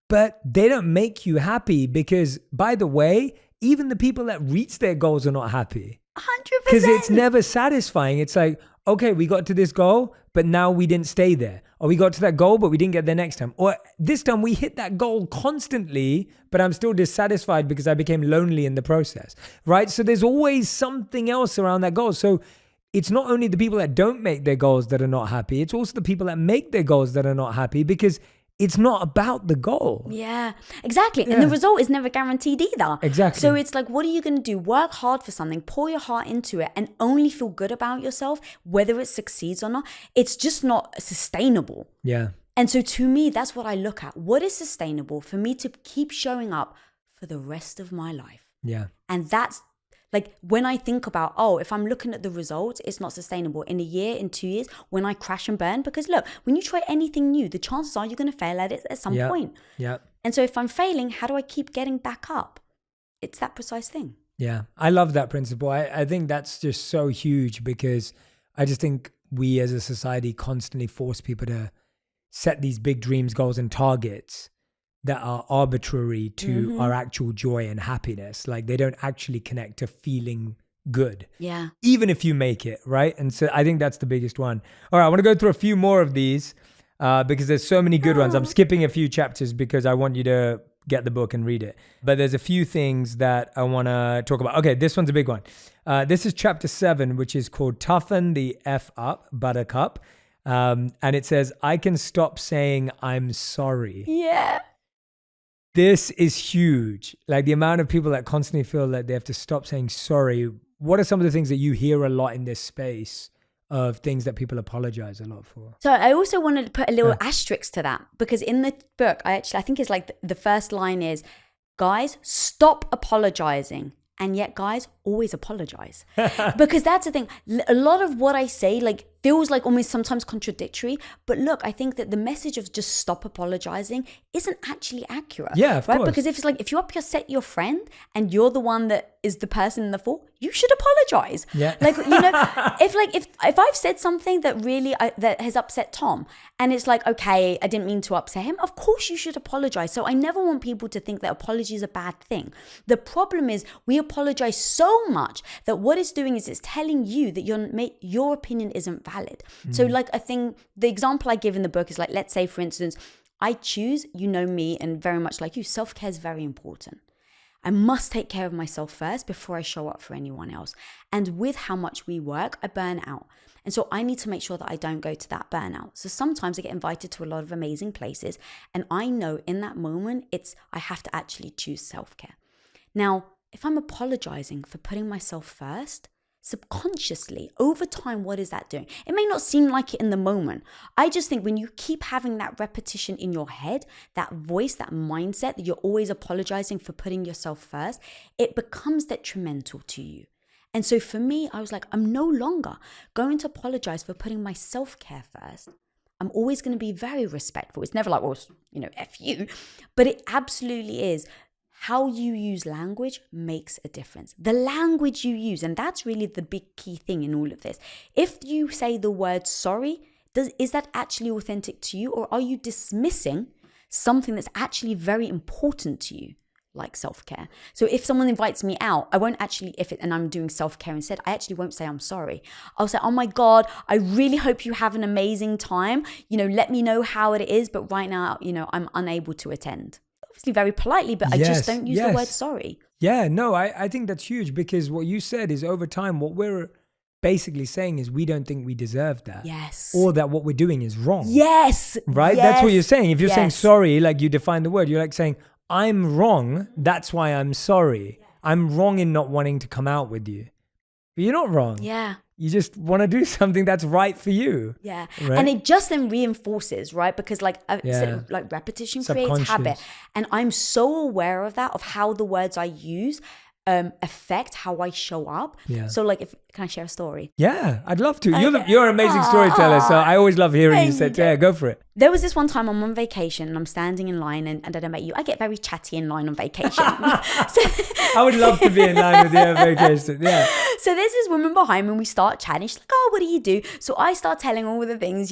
but they don't make you happy because, by the way, even the people that reach their goals are not happy. 100%. Because it's never satisfying. It's like, okay, we got to this goal, but now we didn't stay there. Or we got to that goal, but we didn't get there next time. Or this time we hit that goal constantly, but I'm still dissatisfied because I became lonely in the process, right? So there's always something else around that goal. So it's not only the people that don't make their goals that are not happy, it's also the people that make their goals that are not happy because it's not about the goal. Yeah, exactly. Yeah. And the result is never guaranteed either. Exactly. So it's like, what are you going to do? Work hard for something, pour your heart into it and only feel good about yourself, whether it succeeds or not. It's just not sustainable. Yeah. And so to me, that's what I look at. What is sustainable for me to keep showing up for the rest of my life? Yeah. And that's like when I think about, if I'm looking at the results, it's not sustainable in a year, in 2 years, when I crash and burn. Because look, when you try anything new, the chances are you're going to fail at it at some point. Yeah. And so if I'm failing, how do I keep getting back up? It's that precise thing. Yeah. I love that principle. I think that's just so huge because I just think we as a society constantly force people to set these big dreams, goals, and targets that are arbitrary to our actual joy and happiness. Like they don't actually connect to feeling good. Yeah. Even if you make it, right? And so I think that's the biggest one. All right, I want to go through a few more of these because there's so many good ones. I'm skipping a few chapters because I want you to get the book and read it. But there's a few things that I want to talk about. Okay, this one's a big one. This is chapter 7, which is called Toughen the F Up, Buttercup. And it says, I can stop saying I'm sorry. Yeah. This is huge. Like the amount of people that constantly feel that they have to stop saying sorry. What are some of the things that you hear a lot in this space of things that people apologize a lot for? So I also wanted to put a little asterisk to that because in the book, I think it's like the first line is, guys, stop apologizing. And yet, guys, always apologize. Because that's the thing. A lot of what I say feels like almost sometimes contradictory. But look, I think that the message of just stop apologizing isn't actually accurate. Yeah, of course. Because if it's like, if you upset your friend and you're the one that is the person in the fault, you should apologize. Yeah. If I've said something that really that has upset Tom and it's like, okay, I didn't mean to upset him. Of course you should apologize. So I never want people to think that apology is a bad thing. The problem is we apologize so much that what it's doing is it's telling you that your opinion isn't valid. So I think the example I give in the book is let's say for instance, I choose, you know me, and very much like you, self-care is very important. I must take care of myself first before I show up for anyone else. And with how much we work, I burn out. And so I need to make sure that I don't go to that burnout. So sometimes I get invited to a lot of amazing places. And I know in that moment, I have to actually choose self-care. Now, if I'm apologizing for putting myself first, subconsciously, over time, what is that doing? It may not seem like it in the moment. I just think when you keep having that repetition in your head, that voice, that mindset that you're always apologizing for putting yourself first, it becomes detrimental to you. And so for me, I was like, I'm no longer going to apologize for putting my self-care first. I'm always going to be very respectful. It's never like, well, F you. But it absolutely is. How you use language makes a difference. The language you use, and that's really the big key thing in all of this. If you say the word sorry, is that actually authentic to you, or are you dismissing something that's actually very important to you, like self-care. So if someone invites me out, I won't actually, and I'm doing self-care instead, I actually won't say I'm sorry. I'll say, oh my God, I really hope you have an amazing time. Let me know how it is, but right now, I'm unable to attend. Obviously very politely, but I just don't use the word sorry. Yeah, no, I think that's huge, because what you said is, over time, what we're basically saying is we don't think we deserve that. Yes. Or that what we're doing is wrong. Yes. Right? Yes. That's what you're saying. If you're saying sorry, like you define the word, you're like saying, I'm wrong. That's why I'm sorry. I'm wrong in not wanting to come out with you. But you're not wrong. Yeah. You just want to do something that's right for you. Yeah. Right? And it just then reinforces, right? Because like repetition creates habit. And I'm so aware of that, of how the words I use affect how I show up. Yeah. So like, can I share a story? Yeah, I'd love to. You're an amazing storyteller, so I always love hearing you say, yeah, go for it. There was this one time I'm on vacation and I'm standing in line, and I don't know about you, I get very chatty in line on vacation. I would love to be in line with you on vacation. Yeah. So there's this woman behind me and we start chatting. She's like, oh, what do you do? So I start telling all the things,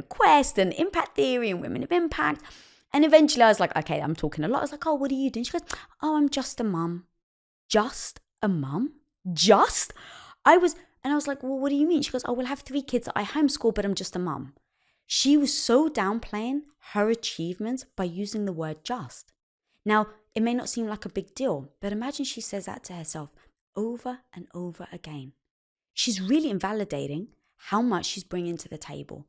Quest and impact theory and women of impact. And eventually I was like, okay, I'm talking a lot. I was like, oh, what do you do? And she goes, oh, I'm just a mum. Just a mum? Just? I was like, well, what do you mean? She goes, oh, we'll have 3 kids that I homeschool, but I'm just a mum. She was so downplaying her achievements by using the word just. Now, it may not seem like a big deal, but imagine she says that to herself over and over again. She's really invalidating how much she's bringing to the table.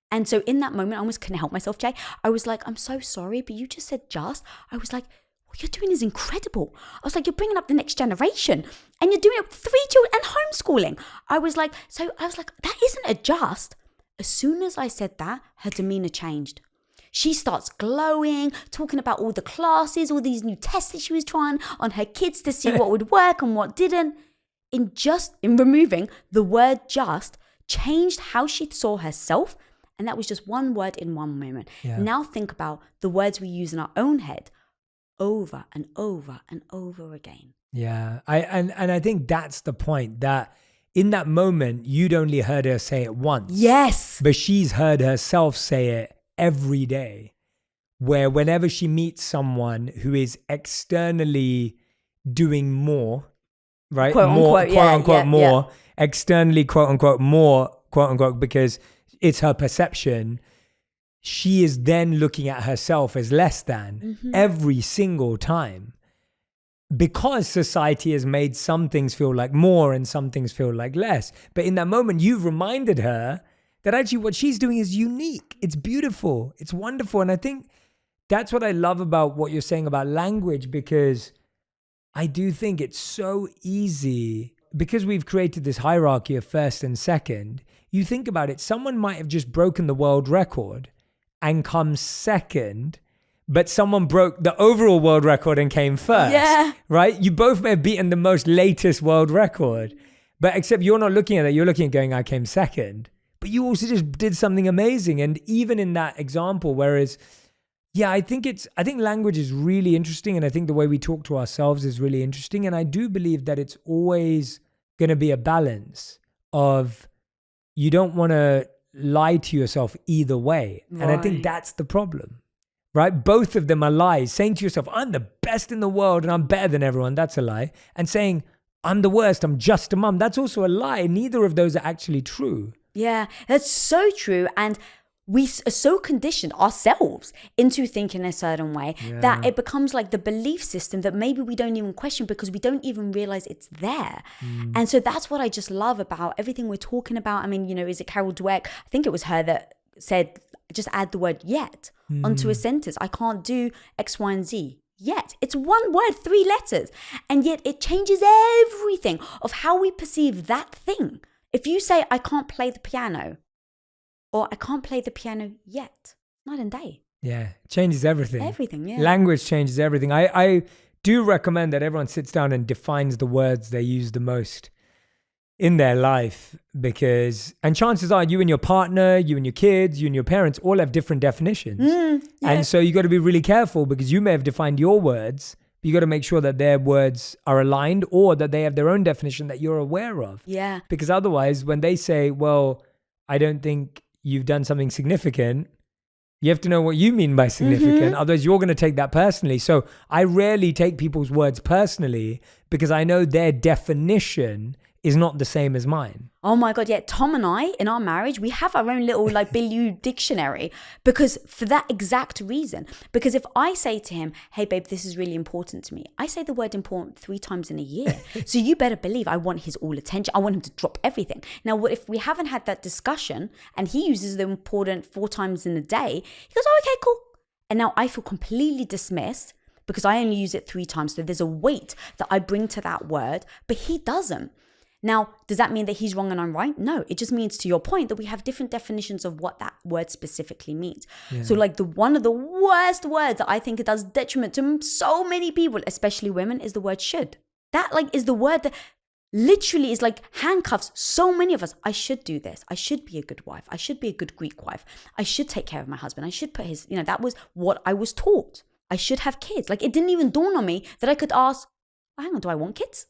And so in that moment, I almost couldn't help myself, Jay. I was like, I'm so sorry, but you just said just. I was like, what you're doing is incredible. I was like, you're bringing up the next generation and you're doing it with 3 children and homeschooling. I was like, that isn't a just. As soon as I said that, her demeanor changed. She starts glowing, talking about all the classes, all these new tests that she was trying on her kids to see what would work and what didn't. In removing the word just, changed how she saw herself. And that was just one word in one moment. Yeah. Now think about the words we use in our own head over and over and over again. Yeah. I think that's the point, that in that moment, you'd only heard her say it once. Yes. But she's heard herself say it every day, where whenever she meets someone who is externally doing more, right? Quote unquote, more, externally, quote unquote, more, quote unquote, because it's her perception. She is then looking at herself as less than every single time, because society has made some things feel like more and some things feel like less. But in that moment, you've reminded her that actually what she's doing is unique. It's beautiful. It's wonderful. And I think that's what I love about what you're saying about language, because I do think it's so easy, because we've created this hierarchy of first and second. You think about it, someone might have just broken the world record and come second, but someone broke the overall world record and came first. Yeah. Right? You both may have beaten the most latest world record, but except you're not looking at that. You're looking at going, I came second. But you also just did something amazing. And even in that example, whereas, yeah, I think language is really interesting. And I think the way we talk to ourselves is really interesting. And I do believe that it's always going to be a balance of, you don't want to lie to yourself either way. Right. And I think that's the problem, right? Both of them are lies. Saying to yourself, I'm the best in the world and I'm better than everyone, that's a lie. And saying, I'm the worst, I'm just a mum, that's also a lie. Neither of those are actually true. Yeah, that's so true. And we are so conditioned ourselves into thinking a certain way that it becomes like the belief system that maybe we don't even question, because we don't even realize it's there. And so that's what I just love about everything we're talking about. I mean, is it Carol Dweck? I think it was her that said, just add the word yet onto a sentence. I can't do X, Y, and Z. Yet. It's one word, 3 letters. And yet it changes everything of how we perceive that thing. If you say, I can't play the piano, or I can't play the piano yet, night and day. Yeah, it changes everything. Everything, yeah. Language changes everything. I do recommend that everyone sits down and defines the words they use the most in their life, and chances are you and your partner, you and your kids, you and your parents all have different definitions. And so you got to be really careful, because you may have defined your words, but you got to make sure that their words are aligned, or that they have their own definition that you're aware of. Yeah. Because otherwise, when they say, well, I don't think you've done something significant, You have to know what you mean by significant. Otherwise, you're going to take that personally. So I rarely take people's words personally because I know their definition is not the same as mine. Oh my God, yeah. Tom and I, in our marriage, we have our own little like Bilyeu dictionary because for that exact reason. Because if I say to him, hey babe, this is really important to me, I say the word important 3 times in a year. So you better believe I want his all attention. I want him to drop everything. Now, what if we haven't had that discussion and he uses the important 4 times in a day, he goes, oh, okay, cool. And now I feel completely dismissed because I only use it 3 times. So there's a weight that I bring to that word, but he doesn't. Now, does that mean that he's wrong and I'm right? No, it just means, to your point, that we have different definitions of what that word specifically means. Yeah. So like one of the worst words that I think it does detriment to so many people, especially women, is the word should. That like is the word that literally is like handcuffs so many of us. I should do this. I should be a good wife. I should be a good Greek wife. I should take care of my husband. I should put his, that was what I was taught. I should have kids. Like it didn't even dawn on me that I could ask, oh, hang on, do I want kids?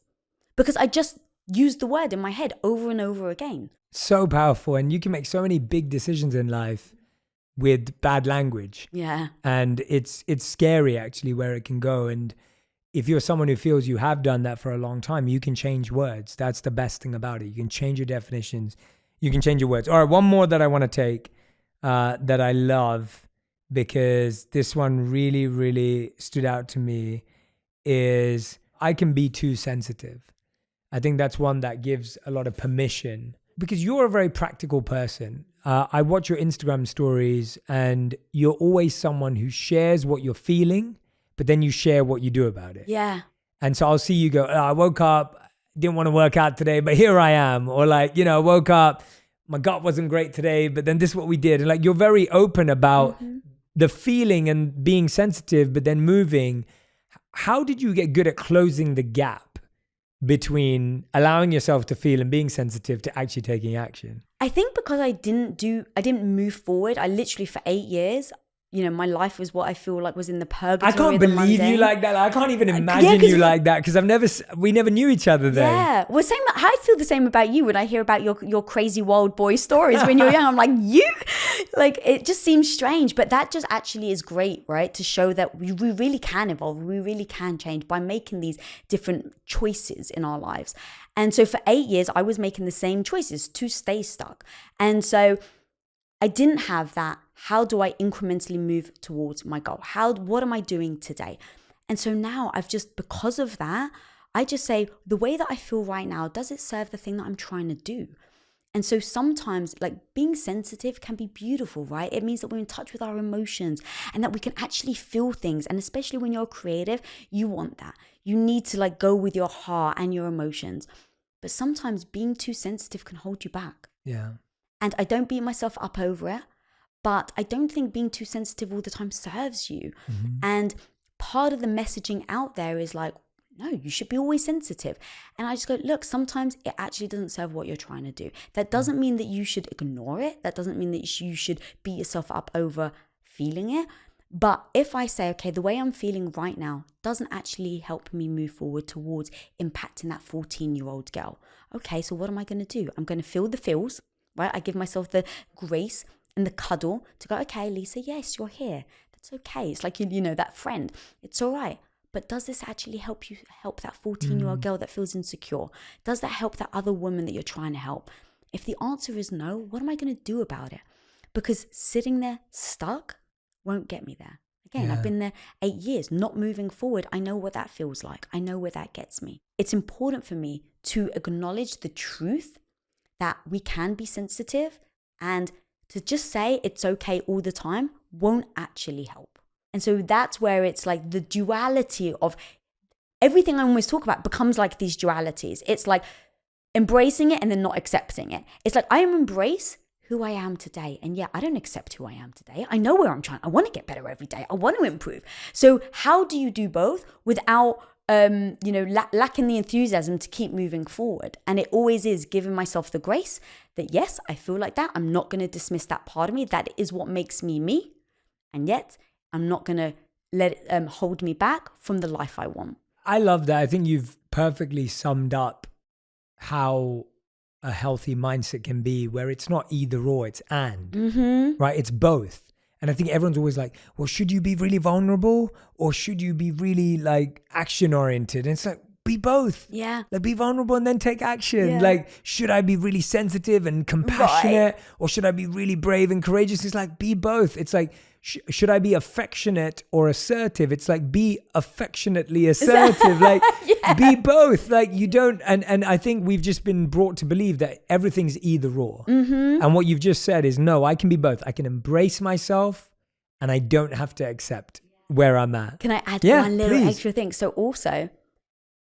Because I just used the word in my head over and over again. So powerful. And you can make so many big decisions in life with bad language. Yeah. And it's scary actually where it can go. And if you're someone who feels you have done that for a long time, you can change words. That's the best thing about it. You can change your definitions. You can change your words. All right, one more that I want to take that I love because this one really, really stood out to me is I can be too sensitive. I think that's one that gives a lot of permission because you're a very practical person. I watch your Instagram stories and you're always someone who shares what you're feeling, but then you share what you do about it. Yeah. And so I'll see you go, I woke up, didn't want to work out today, but here I am. Or like, I woke up, my gut wasn't great today, but then this is what we did. And like, you're very open about the feeling and being sensitive, but then moving. How did you get good at closing the gap between allowing yourself to feel and being sensitive to actually taking action? I think because I didn't move forward. I literally for 8 years, my life was what I feel like was in the purgatory. I can't believe you like that. I can't even imagine you like that because we never knew each other then. Yeah. Well, I feel the same about you when I hear about your crazy wild boy stories when you're young. I'm like, you? Like, it just seems strange, but that just actually is great, right? To show that we really can evolve. We really can change by making these different choices in our lives. And so for 8 years, I was making the same choices to stay stuck. And so I didn't have that. How do I incrementally move towards my goal? What am I doing today? And so now because of that, I just say, the way that I feel right now, does it serve the thing that I'm trying to do? And so sometimes like being sensitive can be beautiful, right? It means that we're in touch with our emotions and that we can actually feel things. And especially when you're creative, you want that. You need to like go with your heart and your emotions. But sometimes being too sensitive can hold you back. Yeah. And I don't beat myself up over it, but I don't think being too sensitive all the time serves you. And part of the messaging out there is like, no, you should be always sensitive. And I just go, look, sometimes it actually doesn't serve what you're trying to do. That doesn't mean that you should ignore it. That doesn't mean that you should beat yourself up over feeling it. But if I say, okay, the way I'm feeling right now doesn't actually help me move forward towards impacting that 14-year-old girl. Okay, so what am I going to do? I'm going to feel the feels, right? I give myself the grace and the cuddle to go, okay, Lisa, yes, you're here. That's okay. It's like, that friend. It's all right. But does this actually help that 14-year-old girl that feels insecure? Does that help that other woman that you're trying to help? If the answer is no, what am I going to do about it? Because sitting there stuck won't get me there. Again, I've been there 8 years, not moving forward. I know what that feels like. I know where that gets me. It's important for me to acknowledge the truth that we can be sensitive, and to just say it's okay all the time won't actually help. And so that's where it's like the duality of everything I always talk about becomes like these dualities. It's like embracing it and then not accepting it. It's like I embrace who I am today. And yeah, I don't accept who I am today. I know where I'm trying. I want to get better every day. I want to improve. So how do you do both without lacking the enthusiasm to keep moving forward? And it always is giving myself the grace that yes, I feel like that. I'm not going to dismiss that part of me. That is what makes me me. And yet I'm not going to let it hold me back from the life I want. I love that. I think you've perfectly summed up how a healthy mindset can be, where it's not either or, it's and, right? It's both. And I think everyone's always like, well, should you be really vulnerable or should you be really like action oriented? And it's like, be both. Yeah. Like be vulnerable and then take action. Yeah. Like, should I be really sensitive and compassionate or should I be really brave and courageous? It's like, be both. It's like, should I be affectionate or assertive? It's like, be affectionately assertive. Like, be both. Like, you don't. And I think we've just been brought to believe that everything's either or. And what you've just said is, no, I can be both. I can embrace myself and I don't have to accept where I'm at. Can I add one little please. extra thing? So also,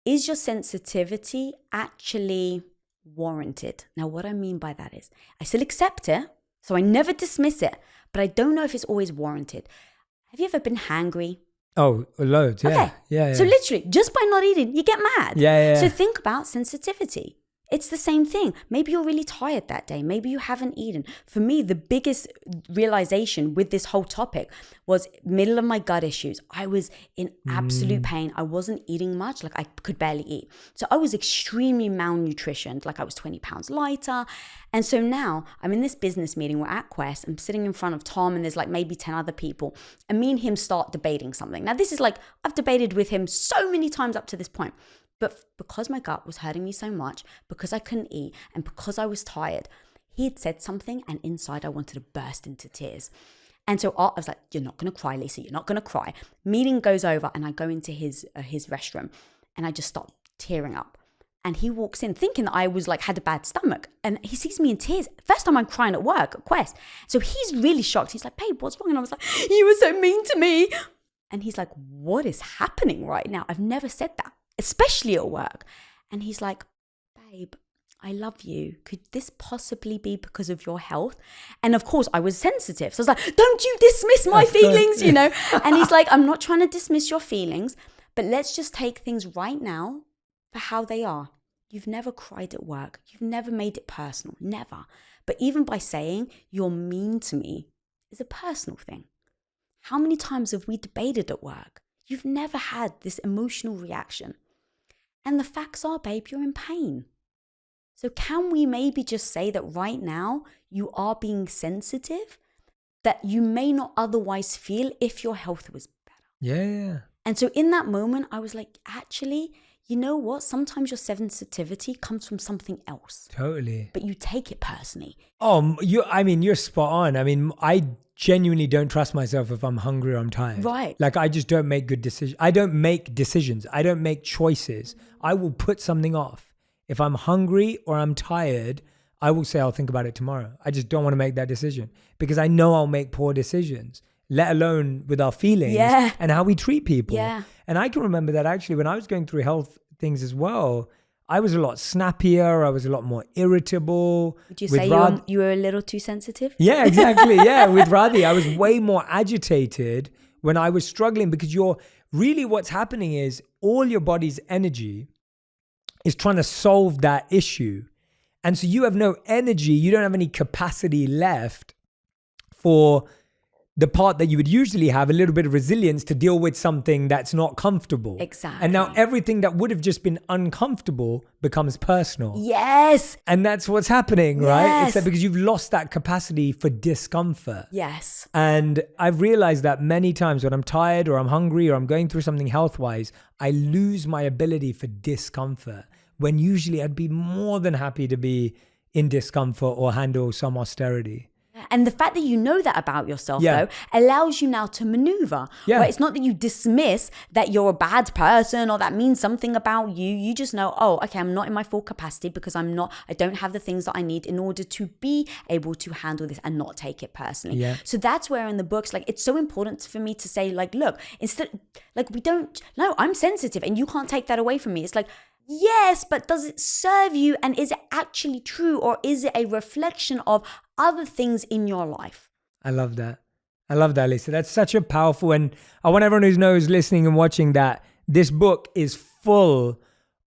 is your sensitivity actually warranted? Now, what I mean by that is I still accept it. So I never dismiss it, but I don't know if it's always warranted. Have you ever been hangry? Oh, loads. Yeah. Okay. Yeah. So literally, just by not eating, you get mad. Yeah. So think about sensitivity. It's the same thing. Maybe you're really tired that day. Maybe you haven't eaten. For me, the biggest realization with this whole topic was middle of my gut issues. I was in absolute pain. I wasn't eating much. Like I could barely eat. So I was extremely malnutritioned. Like I was 20 pounds lighter. And so now I'm in this business meeting. We're at Quest. I'm sitting in front of Tom and there's like maybe 10 other people. And me and him start debating something. Now this is like, I've debated with him so many times up to this point. But because my gut was hurting me so much, because I couldn't eat, and because I was tired, he had said something, and inside I wanted to burst into tears. And so I was like, you're not going to cry, Lisa. You're not going to cry. Meeting goes over, and I go into his restroom, and I just start tearing up. And he walks in thinking that I was like, had a bad stomach. And he sees me in tears. First time I'm crying at work, at Quest. So he's really shocked. He's like, babe, what's wrong? And I was like, you were so mean to me. And he's like, what is happening right now? I've never said that, especially at work. And he's like, babe, I love you. Could this possibly be because of your health? And of course, I was sensitive. So I was like, don't you dismiss my feelings, you know? And he's like, I'm not trying to dismiss your feelings, but let's just take things right now for how they are. You've never cried at work. You've never made it personal. Never. But even by saying you're mean to me is a personal thing. How many times have we debated at work? You've never had this emotional reaction. And the facts are, babe, you're in pain. So can we maybe just say that right now you are being sensitive that you may not otherwise feel if your health was better? Yeah. And so in that moment, I was like, actually, you know what? Sometimes your sensitivity comes from something else. Totally. But you take it personally. Oh, you're spot on. I mean, I genuinely don't trust myself if I'm hungry or I'm tired. Right. Like I just don't make good decisions. I don't make decisions. I don't make choices. I will put something off. If I'm hungry or I'm tired, I will say I'll think about it tomorrow. I just don't want to make that decision because I know I'll make poor decisions, let alone with our feelings and how we treat people. Yeah. And I can remember that actually when I was going through health things as well, I was a lot snappier. I was a lot more irritable. Would you say you were a little too sensitive? Yeah, exactly. Yeah, with Radhi, I was way more agitated when I was struggling because what's happening is all your body's energy is trying to solve that issue. And so you have no energy. You don't have any capacity left for the part that you would usually have, a little bit of resilience to deal with something that's not comfortable. Exactly. And now everything that would have just been uncomfortable becomes personal. Yes. And that's what's happening, right? Yes. It's that because you've lost that capacity for discomfort. Yes. And I've realized that many times when I'm tired or I'm hungry or I'm going through something health-wise, I lose my ability for discomfort when usually I'd be more than happy to be in discomfort or handle some austerity. And the fact that you know that about yourself, though, allows you now to maneuver. Yeah. Right? It's not that you dismiss that you're a bad person or that means something about you. You just know, oh, okay, I'm not in my full capacity because I don't have the things that I need in order to be able to handle this and not take it personally. Yeah. So that's where in the books, like, it's so important for me to say, like, look, instead, like, I'm sensitive and you can't take that away from me. It's like, yes, but does it serve you? And is it actually true? Or is it a reflection of other things in your life? I love that. I love that, Lisa. That's such a powerful, and I want everyone who's listening and watching that this book is full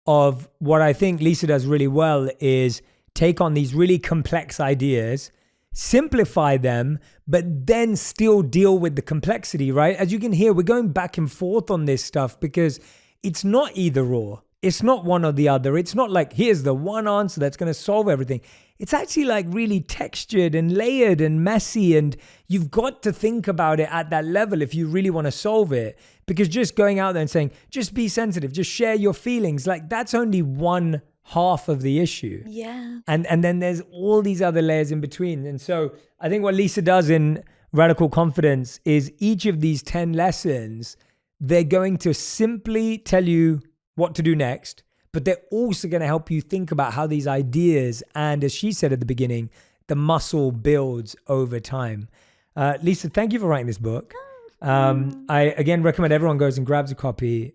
of what I think Lisa does really well is take on these really complex ideas, simplify them, but then still deal with the complexity, right? As you can hear, we're going back and forth on this stuff because it's not either or. it's not one or the other. It's not like, here's the one answer that's going to solve everything. It's actually like really textured and layered and messy. And you've got to think about it at that level if you really want to solve it. Because just going out there and saying, just be sensitive, just share your feelings, like that's only one half of the issue. Yeah. And then there's all these other layers in between. And so I think what Lisa does in Radical Confidence is each of these 10 lessons, they're going to simply tell you what to do next, but they're also going to help you think about how these ideas, and as she said at the beginning, the muscle builds over time. Lisa, thank you for writing this book. I again recommend everyone goes and grabs a copy.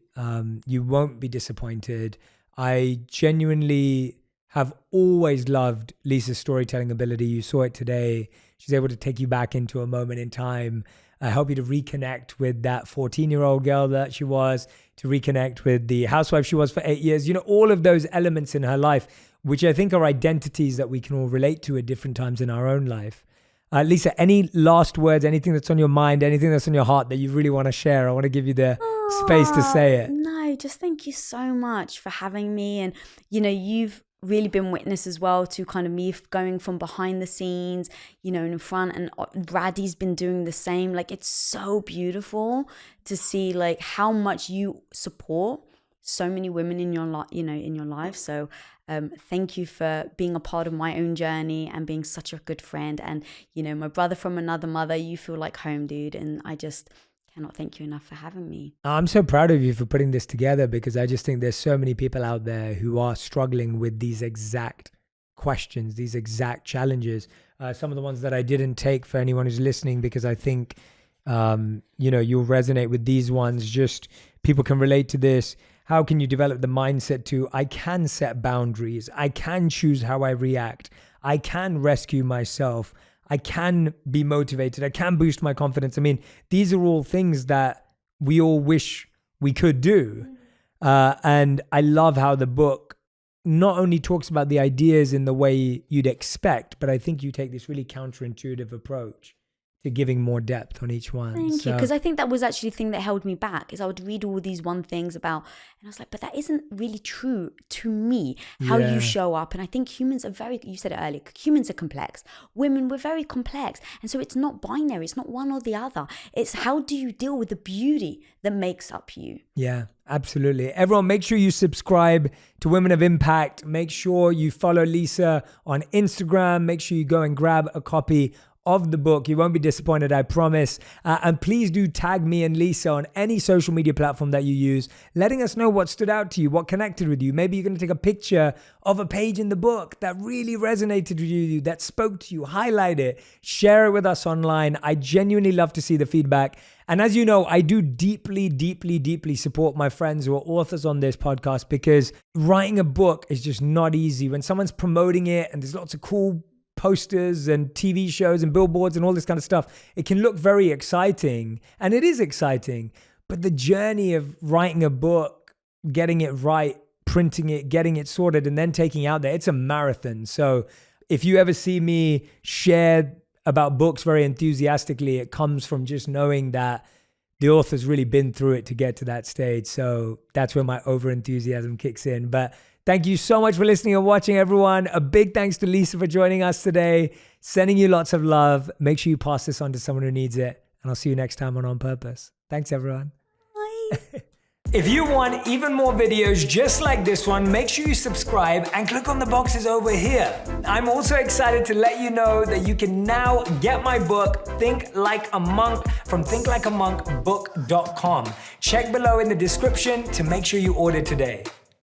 You won't be disappointed. I genuinely have always loved Lisa's storytelling ability. You saw it today. She's able to take you back into a moment in time, help you to reconnect with that 14-year-old girl that she was, to reconnect with the housewife she was for 8 years. You know, all of those elements in her life, which I think are identities that we can all relate to at different times in our own life. Lisa, any last words, anything that's on your mind, anything that's on your heart that you really want to share? I want to give you the space to say it. No, just thank you so much for having me. And, you know, you've really been witness as well to kind of me going from behind the scenes, you know, in front, and Braddy's been doing the same. Like, it's so beautiful to see like how much you support so many women in your life, you know, in your life. So thank you for being a part of my own journey and being such a good friend. And, you know, my brother from another mother, you feel like home, dude. And I just cannot thank you enough for having me. I'm so proud of you for putting this together, because I just think there's so many people out there who are struggling with these exact questions, these exact challenges. Some of the ones that I didn't take for anyone who's listening, because I think, you know, you'll resonate with these ones. Just people can relate to this. How can you develop the mindset to, I can set boundaries. I can choose how I react. I can rescue myself. I can be motivated. I can boost my confidence. I mean, these are all things that we all wish we could do. And I love how the book not only talks about the ideas in the way you'd expect, but I think you take this really counterintuitive approach to giving more depth on each one. Thank you. Because I think that was actually the thing that held me back, is I would read all these one things about, and I was like, but that isn't really true to me, how you show up. And I think humans are very, you said it earlier, humans are complex. Women, we're very complex. And so it's not binary. It's not one or the other. It's how do you deal with the beauty that makes up you? Yeah, absolutely. Everyone, make sure you subscribe to Women of Impact. Make sure you follow Lisa on Instagram. Make sure you go and grab a copy of the book. You won't be disappointed, I promise. And please do tag me and Lisa on any social media platform that you use, letting us know what stood out to you, what connected with you. Maybe you're going to take a picture of a page in the book that really resonated with you, that spoke to you, highlight it, share it with us online. I genuinely love to see the feedback. And as you know, I do deeply, deeply, deeply support my friends who are authors on this podcast, because writing a book is just not easy. When someone's promoting it and there's lots of cool posters and TV shows and billboards and all this kind of stuff, it can look very exciting, and it is exciting, but the journey of writing a book, getting it right, printing it, getting it sorted, and then taking it out there, it's a marathon. So if you ever see me share about books very enthusiastically, it comes from just knowing that the author's really been through it to get to that stage. So that's where my over enthusiasm kicks in. But thank you so much for listening and watching, everyone. A big thanks to Lisa for joining us today. Sending you lots of love. Make sure you pass this on to someone who needs it. And I'll see you next time on Purpose. Thanks, everyone. Bye. If you want even more videos just like this one, make sure you subscribe and click on the boxes over here. I'm also excited to let you know that you can now get my book, Think Like a Monk, from thinklikeamonkbook.com. Check below in the description to make sure you order today.